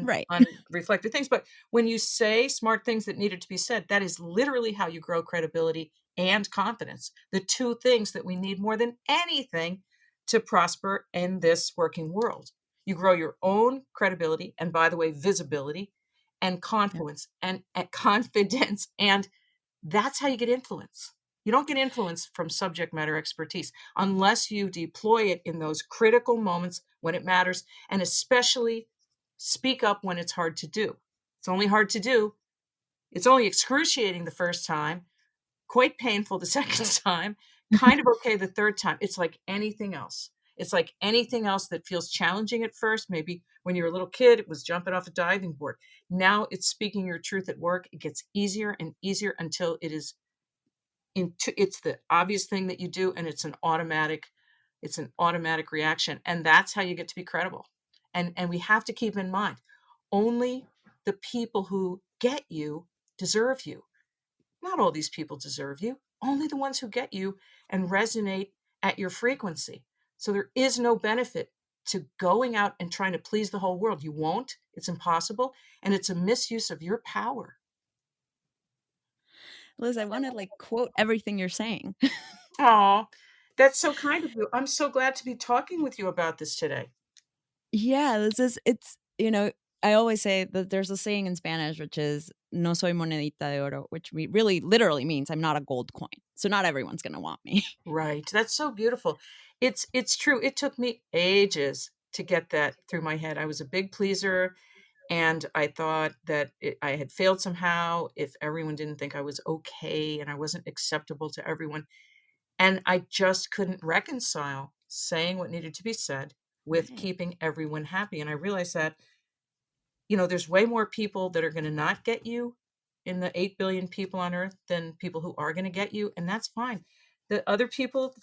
Right. unreflected things, but when you say smart things that needed to be said, that is literally how you grow credibility and confidence. The two things that we need more than anything to prosper in this working world. You grow your own credibility and, by the way, visibility and Yep. confluence and confidence. And that's how you get influence. You don't get influence from subject matter expertise unless you deploy it in those critical moments when it matters, and especially speak up when it's hard to do. It's only hard to do. It's only excruciating the first time, quite painful the second time, kind of okay the third time. It's like anything else. It's like anything else that feels challenging at first. Maybe when you're a little kid, it was jumping off a diving board. Now it's speaking your truth at work. It gets easier and easier until it's the obvious thing that you do, and it's an automatic reaction. And that's how you get to be credible. And we have to keep in mind, only the people who get you deserve you. Not all these people deserve you, only the ones who get you and resonate at your frequency. So there is no benefit to going out and trying to please the whole world. You won't, it's impossible, and it's a misuse of your power. Liz, I want to quote everything you're saying. Oh, that's so kind of you. I'm so glad to be talking with you about this today. Yeah, it's I always say that there's a saying in Spanish, which is "no soy monedita de oro," which really literally means I'm not a gold coin. So not everyone's going to want me. Right. That's so beautiful. It's true. It took me ages to get that through my head. I was a big pleaser, and I thought that I had failed somehow if everyone didn't think I was okay and I wasn't acceptable to everyone. And I just couldn't reconcile saying what needed to be said with Right. keeping everyone happy. And I realized that, there's way more people that are going to not get you in the 8 billion people on earth than people who are going to get you. And that's fine. The other people,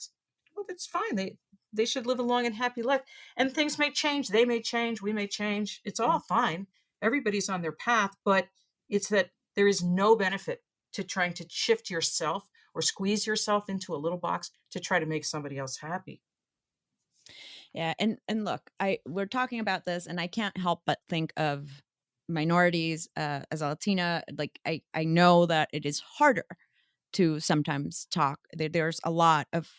well, that's fine. They should live a long and happy life. And things may change. They may change. We may change. It's all fine. Everybody's on their path, but it's that there is no benefit to trying to shift yourself or squeeze yourself into a little box to try to make somebody else happy. Yeah, and look, we're talking about this, and I can't help but think of minorities as a Latina. Like I know that it is harder to sometimes talk. There's a lot of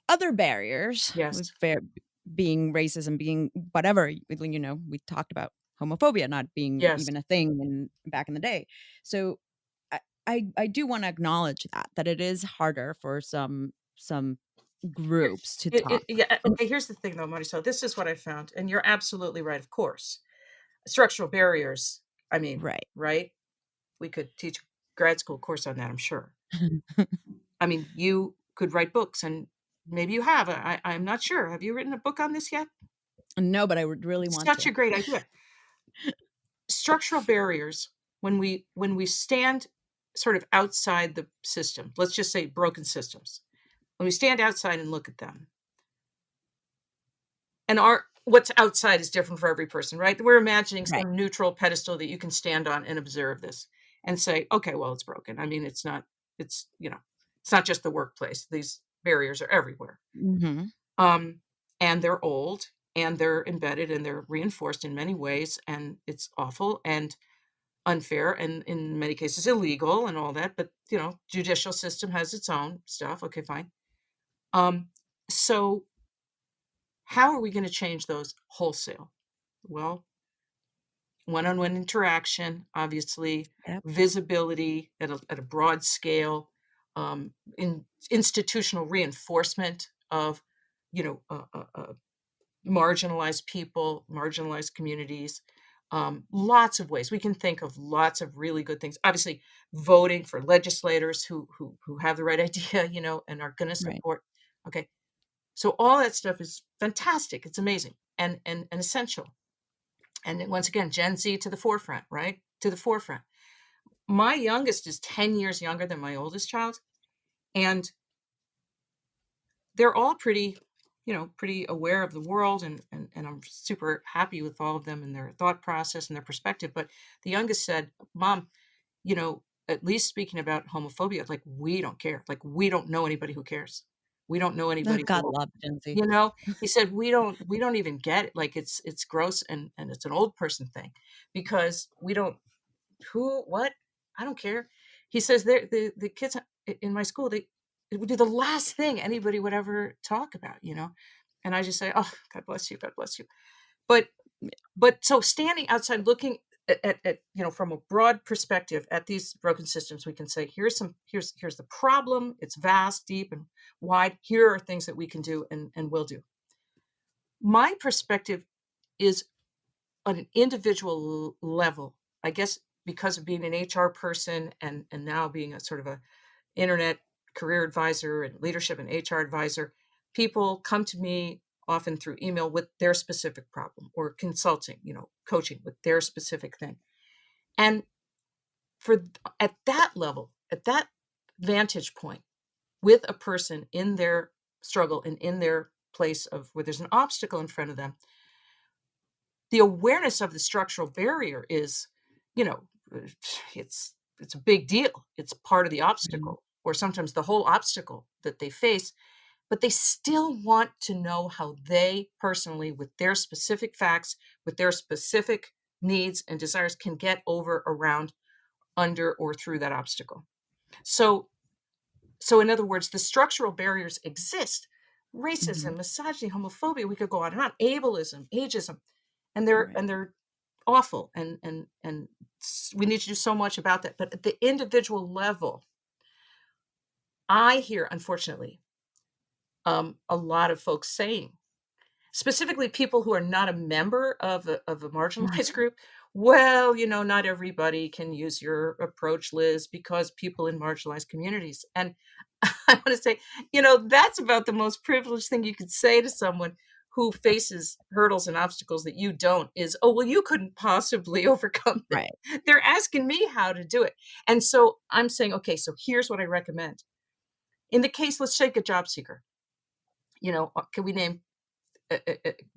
other barriers with Yes. being racism, being whatever. We talked about homophobia not being Yes. even a thing back in the day. So I do want to acknowledge that it is harder for some groups to talk. Yeah. And Okay. Here's the thing, though, Maricel. This is what I found, and you're absolutely right. Of course, structural barriers. I mean, right. right? We could teach a grad school course on that. I'm sure. I mean, you could write books, and maybe you have. I'm not sure. Have you written a book on this yet? No, but I would really want Such to. a great idea. Structural barriers. When we stand sort of outside the system, let's just say broken systems. When we stand outside and look at them, and our what's outside is different for every person, right? We're imagining Right. some neutral pedestal that you can stand on and observe this and say, okay, well, it's broken. I mean, it's it's not just the workplace. These barriers are everywhere. Mhm. um, and they're old, and they're embedded, and they're reinforced in many ways, and it's awful and unfair, and in many cases illegal and all that. But judicial system has its own stuff. Okay, fine. um, so how are we going to change those wholesale? Well, one-on-one interaction, obviously, Yep. visibility at a broad scale, institutional reinforcement of marginalized people, marginalized communities. Lots of ways we can think of, lots of really good things. Obviously, voting for legislators who have the right idea, and are going to Right. support. Okay, so all that stuff is fantastic. It's amazing and essential. And then once again, Gen Z to the forefront, right? To the forefront. My youngest is 10 years younger than my oldest child, and they're all pretty aware of the world, and I'm super happy with all of them and their thought process and their perspective. But the youngest said, Mom, at least speaking about homophobia, like, we don't care. Like, we don't know anybody who cares. We don't know Oh, anybody God who, love Gen Z. he said, we don't even get it. Like, it's gross, and it's an old person thing, because we don't, who, what, I don't care. He says the kids in my school, it would be the last thing anybody would ever talk about. And I just say, oh, God bless you, God bless you. But so standing outside, looking at from a broad perspective at these broken systems, we can say, here's the problem. It's vast, deep, and wide. Here are things that we can do and will do. My perspective is on an individual level, I guess, because of being an HR person, and now being a sort of a internet career advisor and leadership and HR advisor. People come to me often through email with their specific problem, or consulting, coaching with their specific thing. And for at that level, at that vantage point, with a person in their struggle and in their place of where there's an obstacle in front of them, the awareness of the structural barrier is, you know, it's a big deal. It's part of the Mhm. obstacle, or sometimes the whole obstacle that they face. But they still want to know how they personally, with their specific facts, with their specific needs and desires, can get over, around, under, or through that obstacle. So, in other words, the structural barriers exist. Mhm. Racism, misogyny, homophobia, we could go on and on, ableism, ageism. and they're awful, and we need to do so much about that. But at the individual level, I hear, unfortunately, a lot of folks saying, specifically people who are not a member of a marginalized Mhm. group, "Well, not everybody can use your approach, Liz, because people in marginalized communities." And I wanna say, that's about the most privileged thing you could say to someone who faces hurdles and obstacles that you don't is, "Oh, well, you couldn't possibly overcome it." Right. They're asking me how to do it. And so I'm saying, "Okay, so here's what I recommend." In the case, let's take a job seeker. Can we name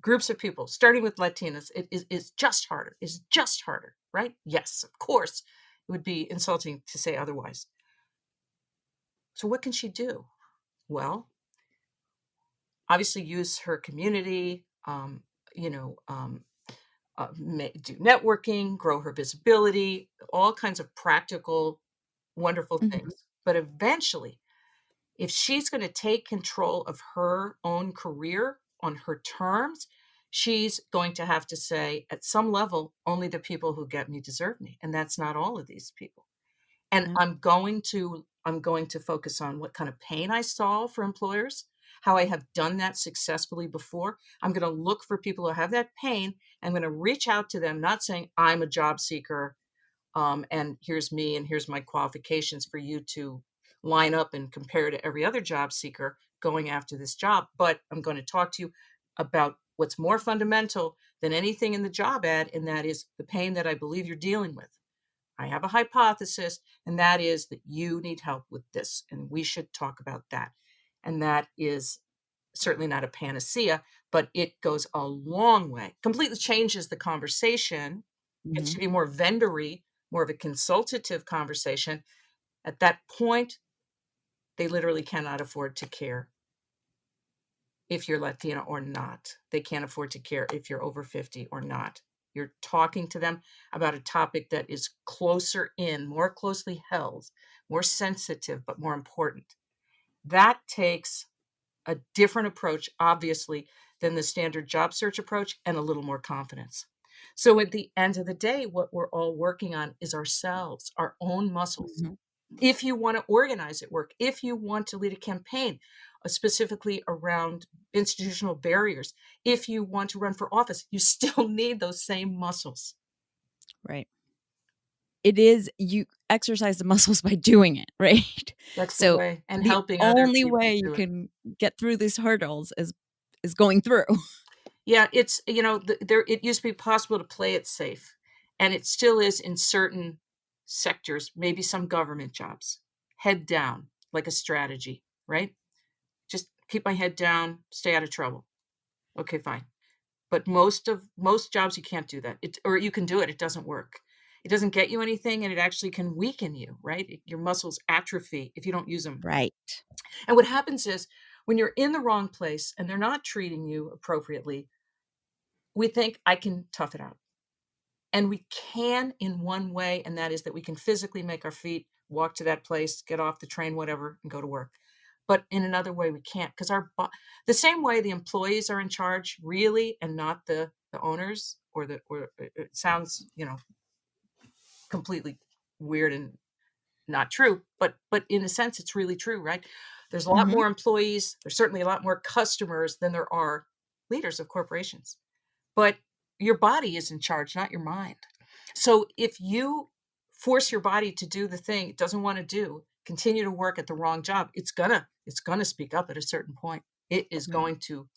groups of people, starting with Latinas? It is just harder. Is just harder, right? Yes, of course. It would be insulting to say otherwise. So what can she do? Well, obviously use her community, you know, um, do networking, grow her visibility, all kinds of practical, wonderful Mhm. things. But eventually, if she's going to take control of her own career on her terms, she's going to have to say, at some level, only the people who get me deserve me. And that's not all of these people. And Yeah. I'm going to focus on what kind of pain I solve for employers, how I have done that successfully before. I'm going to look for people who have that pain. I'm going to reach out to them, not saying I'm a job seeker, and here's me and here's my qualifications for you to line up and compare to every other job seeker going after this job. But I'm going to talk to you about what's more fundamental than anything in the job ad, and that is the pain that I believe you're dealing with. I have a hypothesis, and that is that you need help with this, and we should talk about that. And that is certainly not a panacea, but it goes a long way. Completely changes the conversation. It Mhm. should be more vendory, more of a consultative conversation. At that point, they literally cannot afford to care if you're Latina or not. They can't afford to care if you're over 50 or not. You're talking to them about a topic that is closer in, more closely held, more sensitive, but more important. That takes a different approach, obviously, than the standard job search approach, and a little more confidence. So at the end of the day, what we're all working on is ourselves, our own muscles. Mhm. If you want to organize at work, if you want to lead a campaign, specifically around institutional barriers, if you want to run for office, you still need those same muscles. Right. It is you exercise the muscles by doing it, right? That's the So, way, and the helping other only people way you do it. can get through these hurdles is going through. Yeah, it's, there, it used to be possible to play it safe, and it still is in certain sectors, maybe some government jobs. Head down, like a strategy, right? Just keep my head down, stay out of trouble. Okay, fine. But most jobs you can't do that. Or you can do it, it doesn't work. It doesn't get you anything, and it actually can weaken you, right? Your muscles atrophy if you don't use them. Right. And what happens is when you're in the wrong place and they're not treating you appropriately, we think I can tough it out. And we can in one way, and that is that we can physically make our feet walk to that place, get off the train, whatever, and go to work. But in another way, we can't, because the same way the employees are in charge, really, and not the owners, or it sounds completely weird and not true, but in a sense, it's really true, right? There's a lot Mhm. more employees. There's certainly a lot more customers than there are leaders of corporations. But your body is in charge, not your mind. So if you force your body to do the thing it doesn't want to do, continue to work at the wrong job, it's gonna speak up at a certain point. It is Right. going to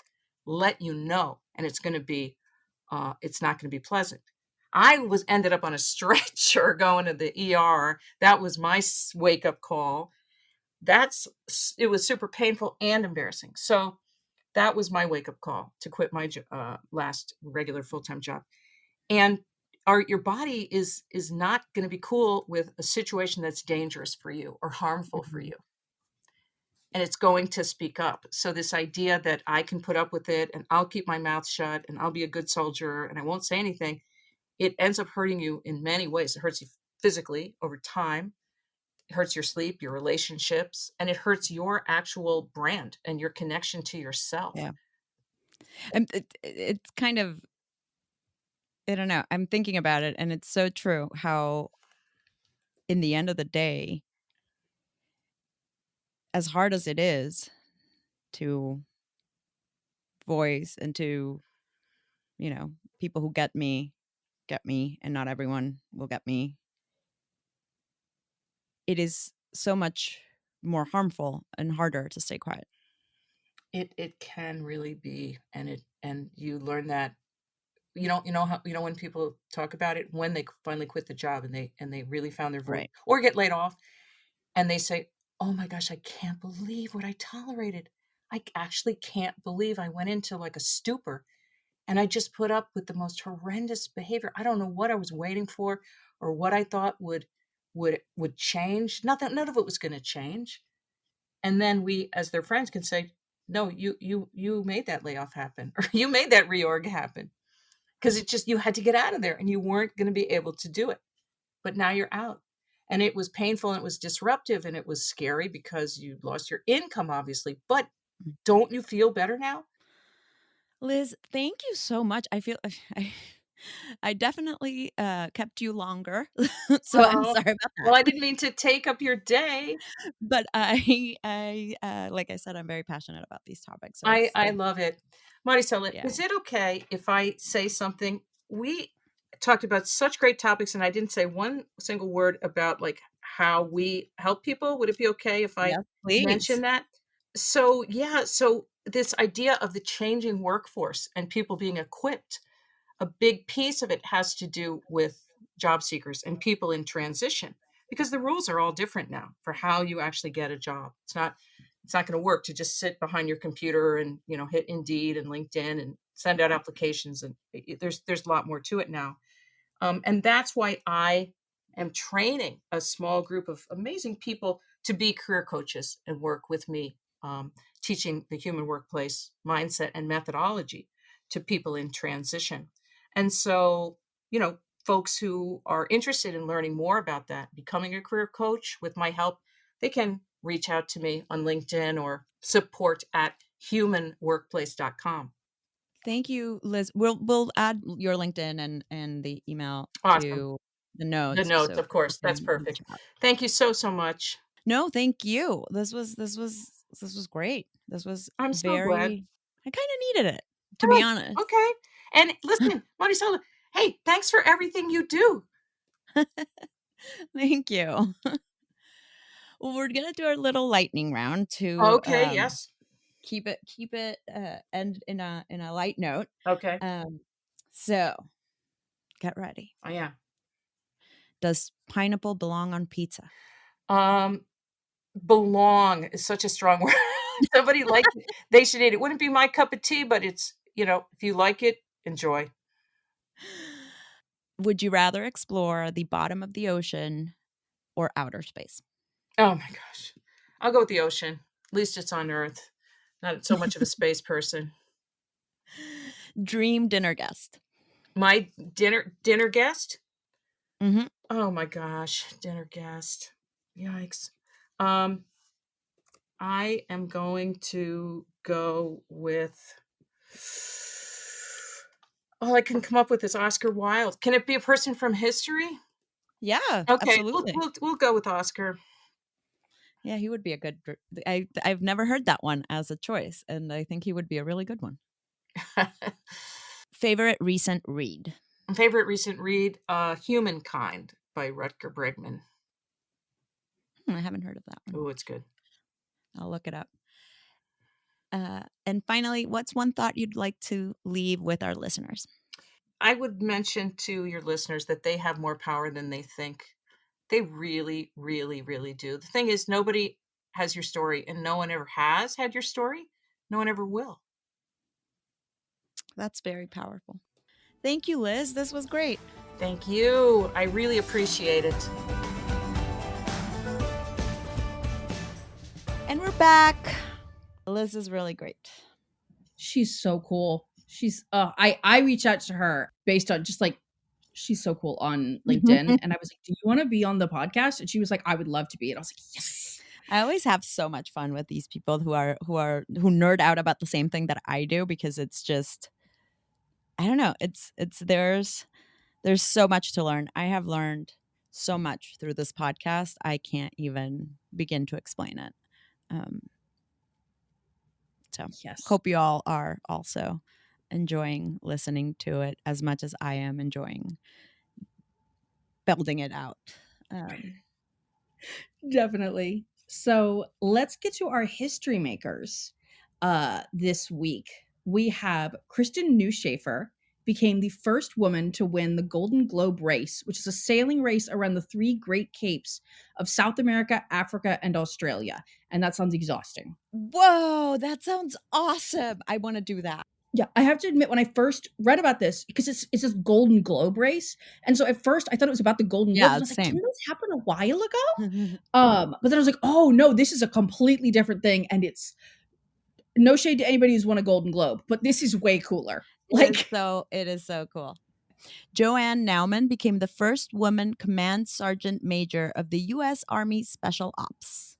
let you know, and it's not going to be pleasant. I was ended up on a stretcher going to the ER. That was my wake up call. It was super painful and embarrassing. So that was my wake up call to quit my last regular full time job. And your body is not going to be cool with a situation that's dangerous for you or harmful for Mhm. you, and it's going to speak up. So this idea that I can put up with it and I'll keep my mouth shut and I'll be a good soldier and I won't say anything, it ends up hurting you in many ways. It hurts you physically over time. It hurts your sleep, your relationships, and it hurts your actual brand and your connection to yourself. Yeah. And it's kind of I don't know. I'm thinking about it, and it's so true how, in the end of the day, as hard as it is to voice and to, people who get me, and not everyone will get me, it is so much more harmful and harder to stay quiet. It can really be, and you learn that you know when people talk about it when they finally quit the job and they really found their voice Right. or get laid off and they say, "Oh my gosh, I can't believe what I tolerated. Actually can't believe I went into like a stupor and I just put up with the most horrendous behavior. I don't know what I was waiting for or what I thought would change. Nothing, none of it was going to change." And then we, as their friends, can say, "No, you made that layoff happen, or you made that reorg happen because it just you had to get out of there and you weren't going to be able to do it. But now you're out." And it was painful and it was disruptive and it was scary because you lost your income, obviously. But Mm. don't you feel better now? Liz, thank you so much. I feel I definitely kept you longer, so I'm Oh, sorry about well, that. I didn't mean to take up your day. But like I said, I'm very passionate about these topics. So I it's love it. Maricela, yeah. is it okay if I say something? We talked about such great topics, and I didn't say one single word about like how we help people. Would it be okay if I Yes, please. mention that? So, yeah, so this idea of the changing workforce and people being equipped, a big piece of it has to do with job seekers and people in transition because the rules are all different now for how you actually get a job. It's not going to work to just sit behind your computer and, hit Indeed and LinkedIn and send out applications and there's a lot more to it now. And that's why I am training a small group of amazing people to be career coaches and work with me, teaching the human workplace mindset and methodology to people in transition. And so, folks who are interested in learning more about that, becoming a career coach with my help, they can reach out to me on LinkedIn or support at humanworkplace.com. Thank you, Liz. We'll add your LinkedIn and the email Awesome. to the The notes notes, so of course. people That's can reach perfect. out. Thank you so, so much. No, thank you. This was great. This was I'm so glad. very. I kind of needed it, to be Oh, honest. okay. And listen, Maricela, hey, thanks for everything you do. Thank you. Well, we're gonna do our little lightning round to Okay, yes. keep it end in a light note. Okay, So get ready. I am. Does pineapple belong on pizza? Um, belong is such a strong word. Somebody likes it, they should eat it. Wouldn't be my cup of tea, but it's, if you like it, enjoy. Would you rather explore the bottom of the ocean or outer space? Oh my gosh. I'll go with the ocean. At least it's on Earth. Not so much of a space person. Dream dinner guest. My dinner guest? Hmm. Oh my gosh, dinner guest. Yikes. Um, I am going to go with all I can come up with is Oscar Wilde. Can it be a person from history? Yeah, Okay, we'll absolutely. we'll, we'll go with Oscar. Yeah, he would be a good. I've never heard that one as a choice, and I think he would be a really good one. Favorite recent read? Favorite recent read, Humankind by Rutger Bregman. I haven't heard of that one. Oh, it's good. I'll look it up. And finally, what's one thought you'd like to leave with our listeners? I would mention to your listeners that they have more power than they think. They really, really, really do. The thing is, nobody has your story, and no one ever has had your story. No one ever will. That's very powerful. Thank you, Liz. This was great. Thank you. I really appreciate it. And we're back. Liz is really great. She's so cool. She's I reach out to her based on just like she's so cool on LinkedIn, and I was like, "Do you want to be on the podcast?" And she was like, "I would love to be." And I was like, "Yes." I always have so much fun with these people who nerd out about the same thing that I do, because it's just, I don't know, it's theirs. There's so much to learn. I have learned so much through this podcast. I can't even begin to explain it. So Yes. hope you all are also enjoying listening to it as much as I am enjoying building it out. Definitely. So let's get to our history makers. This week, we have Kristen Newschafer became the first woman to win the Golden Globe race, which is a sailing race around the three Great Capes of South America, Africa, and Australia. And that sounds exhausting. Whoa, that sounds awesome. I want to do that. Yeah, I have to admit, when I first read about this, because it's this Golden Globe race, and so at first I thought it was about the Golden Globes. Yeah, I was like, same. didn't this happen a while ago? But then I was like, oh no, this is a completely different thing, and it's no shade to anybody who's won a Golden Globe, but this is way cooler. It is so cool. Joanne Nauman became the first woman command sergeant major of the U.S. Army Special Ops.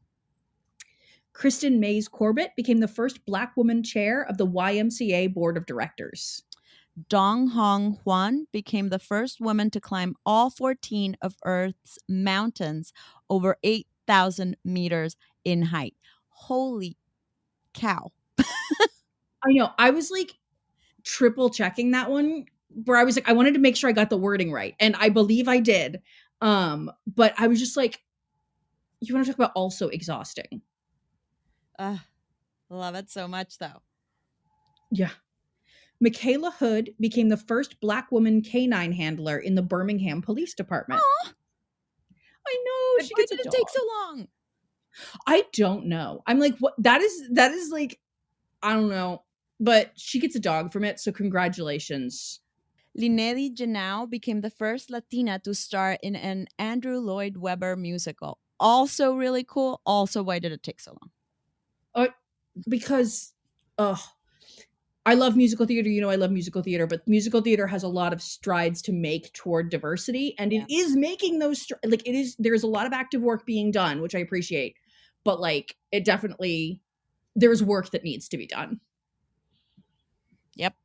Kristen Mays Corbett became the first Black woman chair of the YMCA Board of Directors. Dong Hong Huan became the first woman to climb all 14 of Earth's mountains over 8,000 meters in height. Holy cow. I know. I was like triple checking that one, where I was like, I wanted to make sure I got the wording right. And I believe I did. But I was just like, you want to talk about also exhausting. Love it so much, though. Yeah. Michaela Hood became the first Black woman canine handler in the Birmingham Police Department. Aww. I know. Why did it take so long? I don't know. I'm like, what? That is like, I don't know. But she gets a dog from it, so congratulations. Linedy Janau became the first Latina to star in an Andrew Lloyd Webber musical. Also really cool. Also, why did it take so long? Because, I love musical theater. You know, I love musical theater, but musical theater has a lot of strides to make toward diversity, and it is making those like it is. There's a lot of active work being done, which I appreciate, but like it definitely there's work that needs to be done. Yep,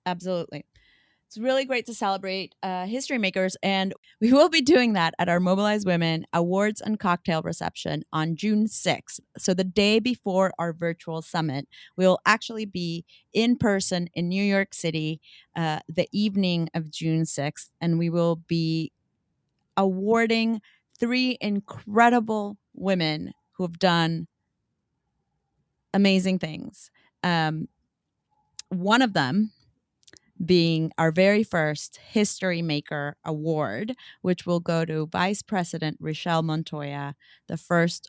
absolutely. It's really great to celebrate history makers, and we will be doing that at our Mobilize Women Awards and Cocktail Reception on June 6th. So the day before our virtual summit, we will actually be in person in New York City the evening of June 6th, and we will be awarding 3 incredible women who have done amazing things. One of them being our very first History Maker Award, which will go to Vice President Rochelle Montoya, the first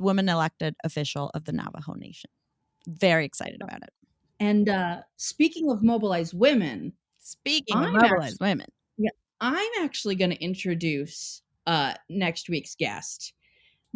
woman elected official of the Navajo Nation. Very excited about it. And speaking of Mobilize Women, I'm actually going to introduce next week's guest,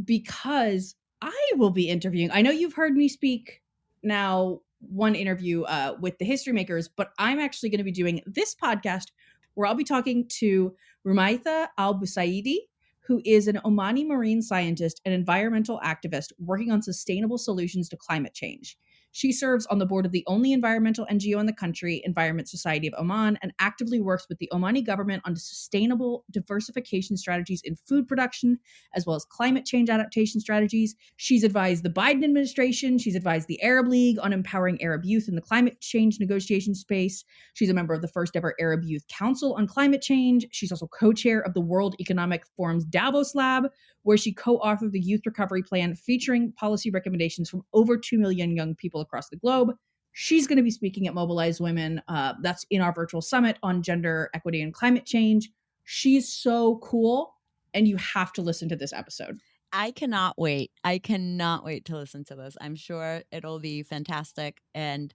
because I will be interviewing. I know you've heard me speak now one interview with the history makers, but I'm actually going to be doing this podcast where I'll be talking to Rumaitha Al-Busaidi, who is an Omani marine scientist and environmental activist working on sustainable solutions to climate change. She serves on the board of the only environmental NGO in the country, Environment Society of Oman, and actively works with the Omani government on sustainable diversification strategies in food production, as well as climate change adaptation strategies. She's advised the Biden administration. She's advised the Arab League on empowering Arab youth in the climate change negotiation space. She's a member of the first ever Arab Youth Council on Climate Change. She's also co-chair of the World Economic Forum's Davos Lab, where she co-authored the Youth Recovery Plan featuring policy recommendations from over 2 million young people across the globe. She's going to be speaking at Mobilize Women. That's in our virtual summit on gender equity and climate change. She's so cool, and you have to listen to this episode. I cannot wait. I cannot wait to listen to this. I'm sure it'll be fantastic. And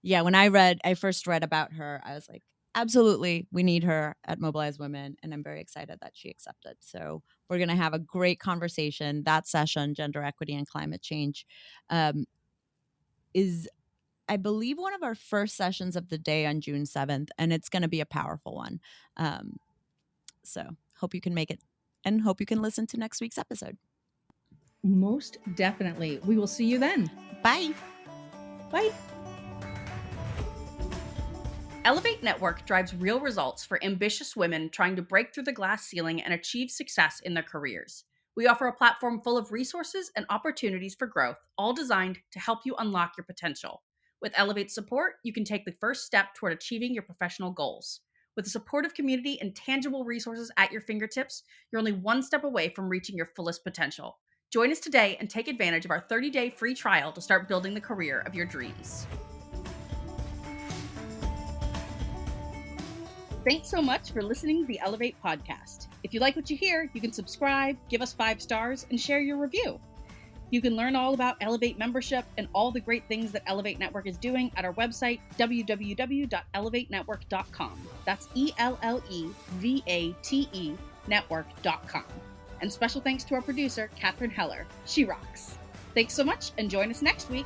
yeah, when I first read about her, I was like, absolutely, we need her at Mobilize Women, and I'm very excited that she accepted. So we're going to have a great conversation. That session, Gender Equity and Climate Change, is, I believe, one of our first sessions of the day on June 7th, and it's going to be a powerful one. So hope you can make it, and hope you can listen to next week's episode. Most definitely. We will see you then. Bye. Bye. Ellevate Network drives real results for ambitious women trying to break through the glass ceiling and achieve success in their careers. We offer a platform full of resources and opportunities for growth, all designed to help you unlock your potential. With Ellevate support, you can take the first step toward achieving your professional goals. With a supportive community and tangible resources at your fingertips, you're only one step away from reaching your fullest potential. Join us today and take advantage of our 30-day free trial to start building the career of your dreams. Thanks so much for listening to the Ellevate podcast. If you like what you hear, you can subscribe, give us 5 stars, and share your review. You can learn all about Ellevate membership and all the great things that Ellevate Network is doing at our website, www.ellevatenetwork.com. That's ELLEVATE network.com. And special thanks to our producer, Catherine Heller. She rocks. Thanks so much, and join us next week.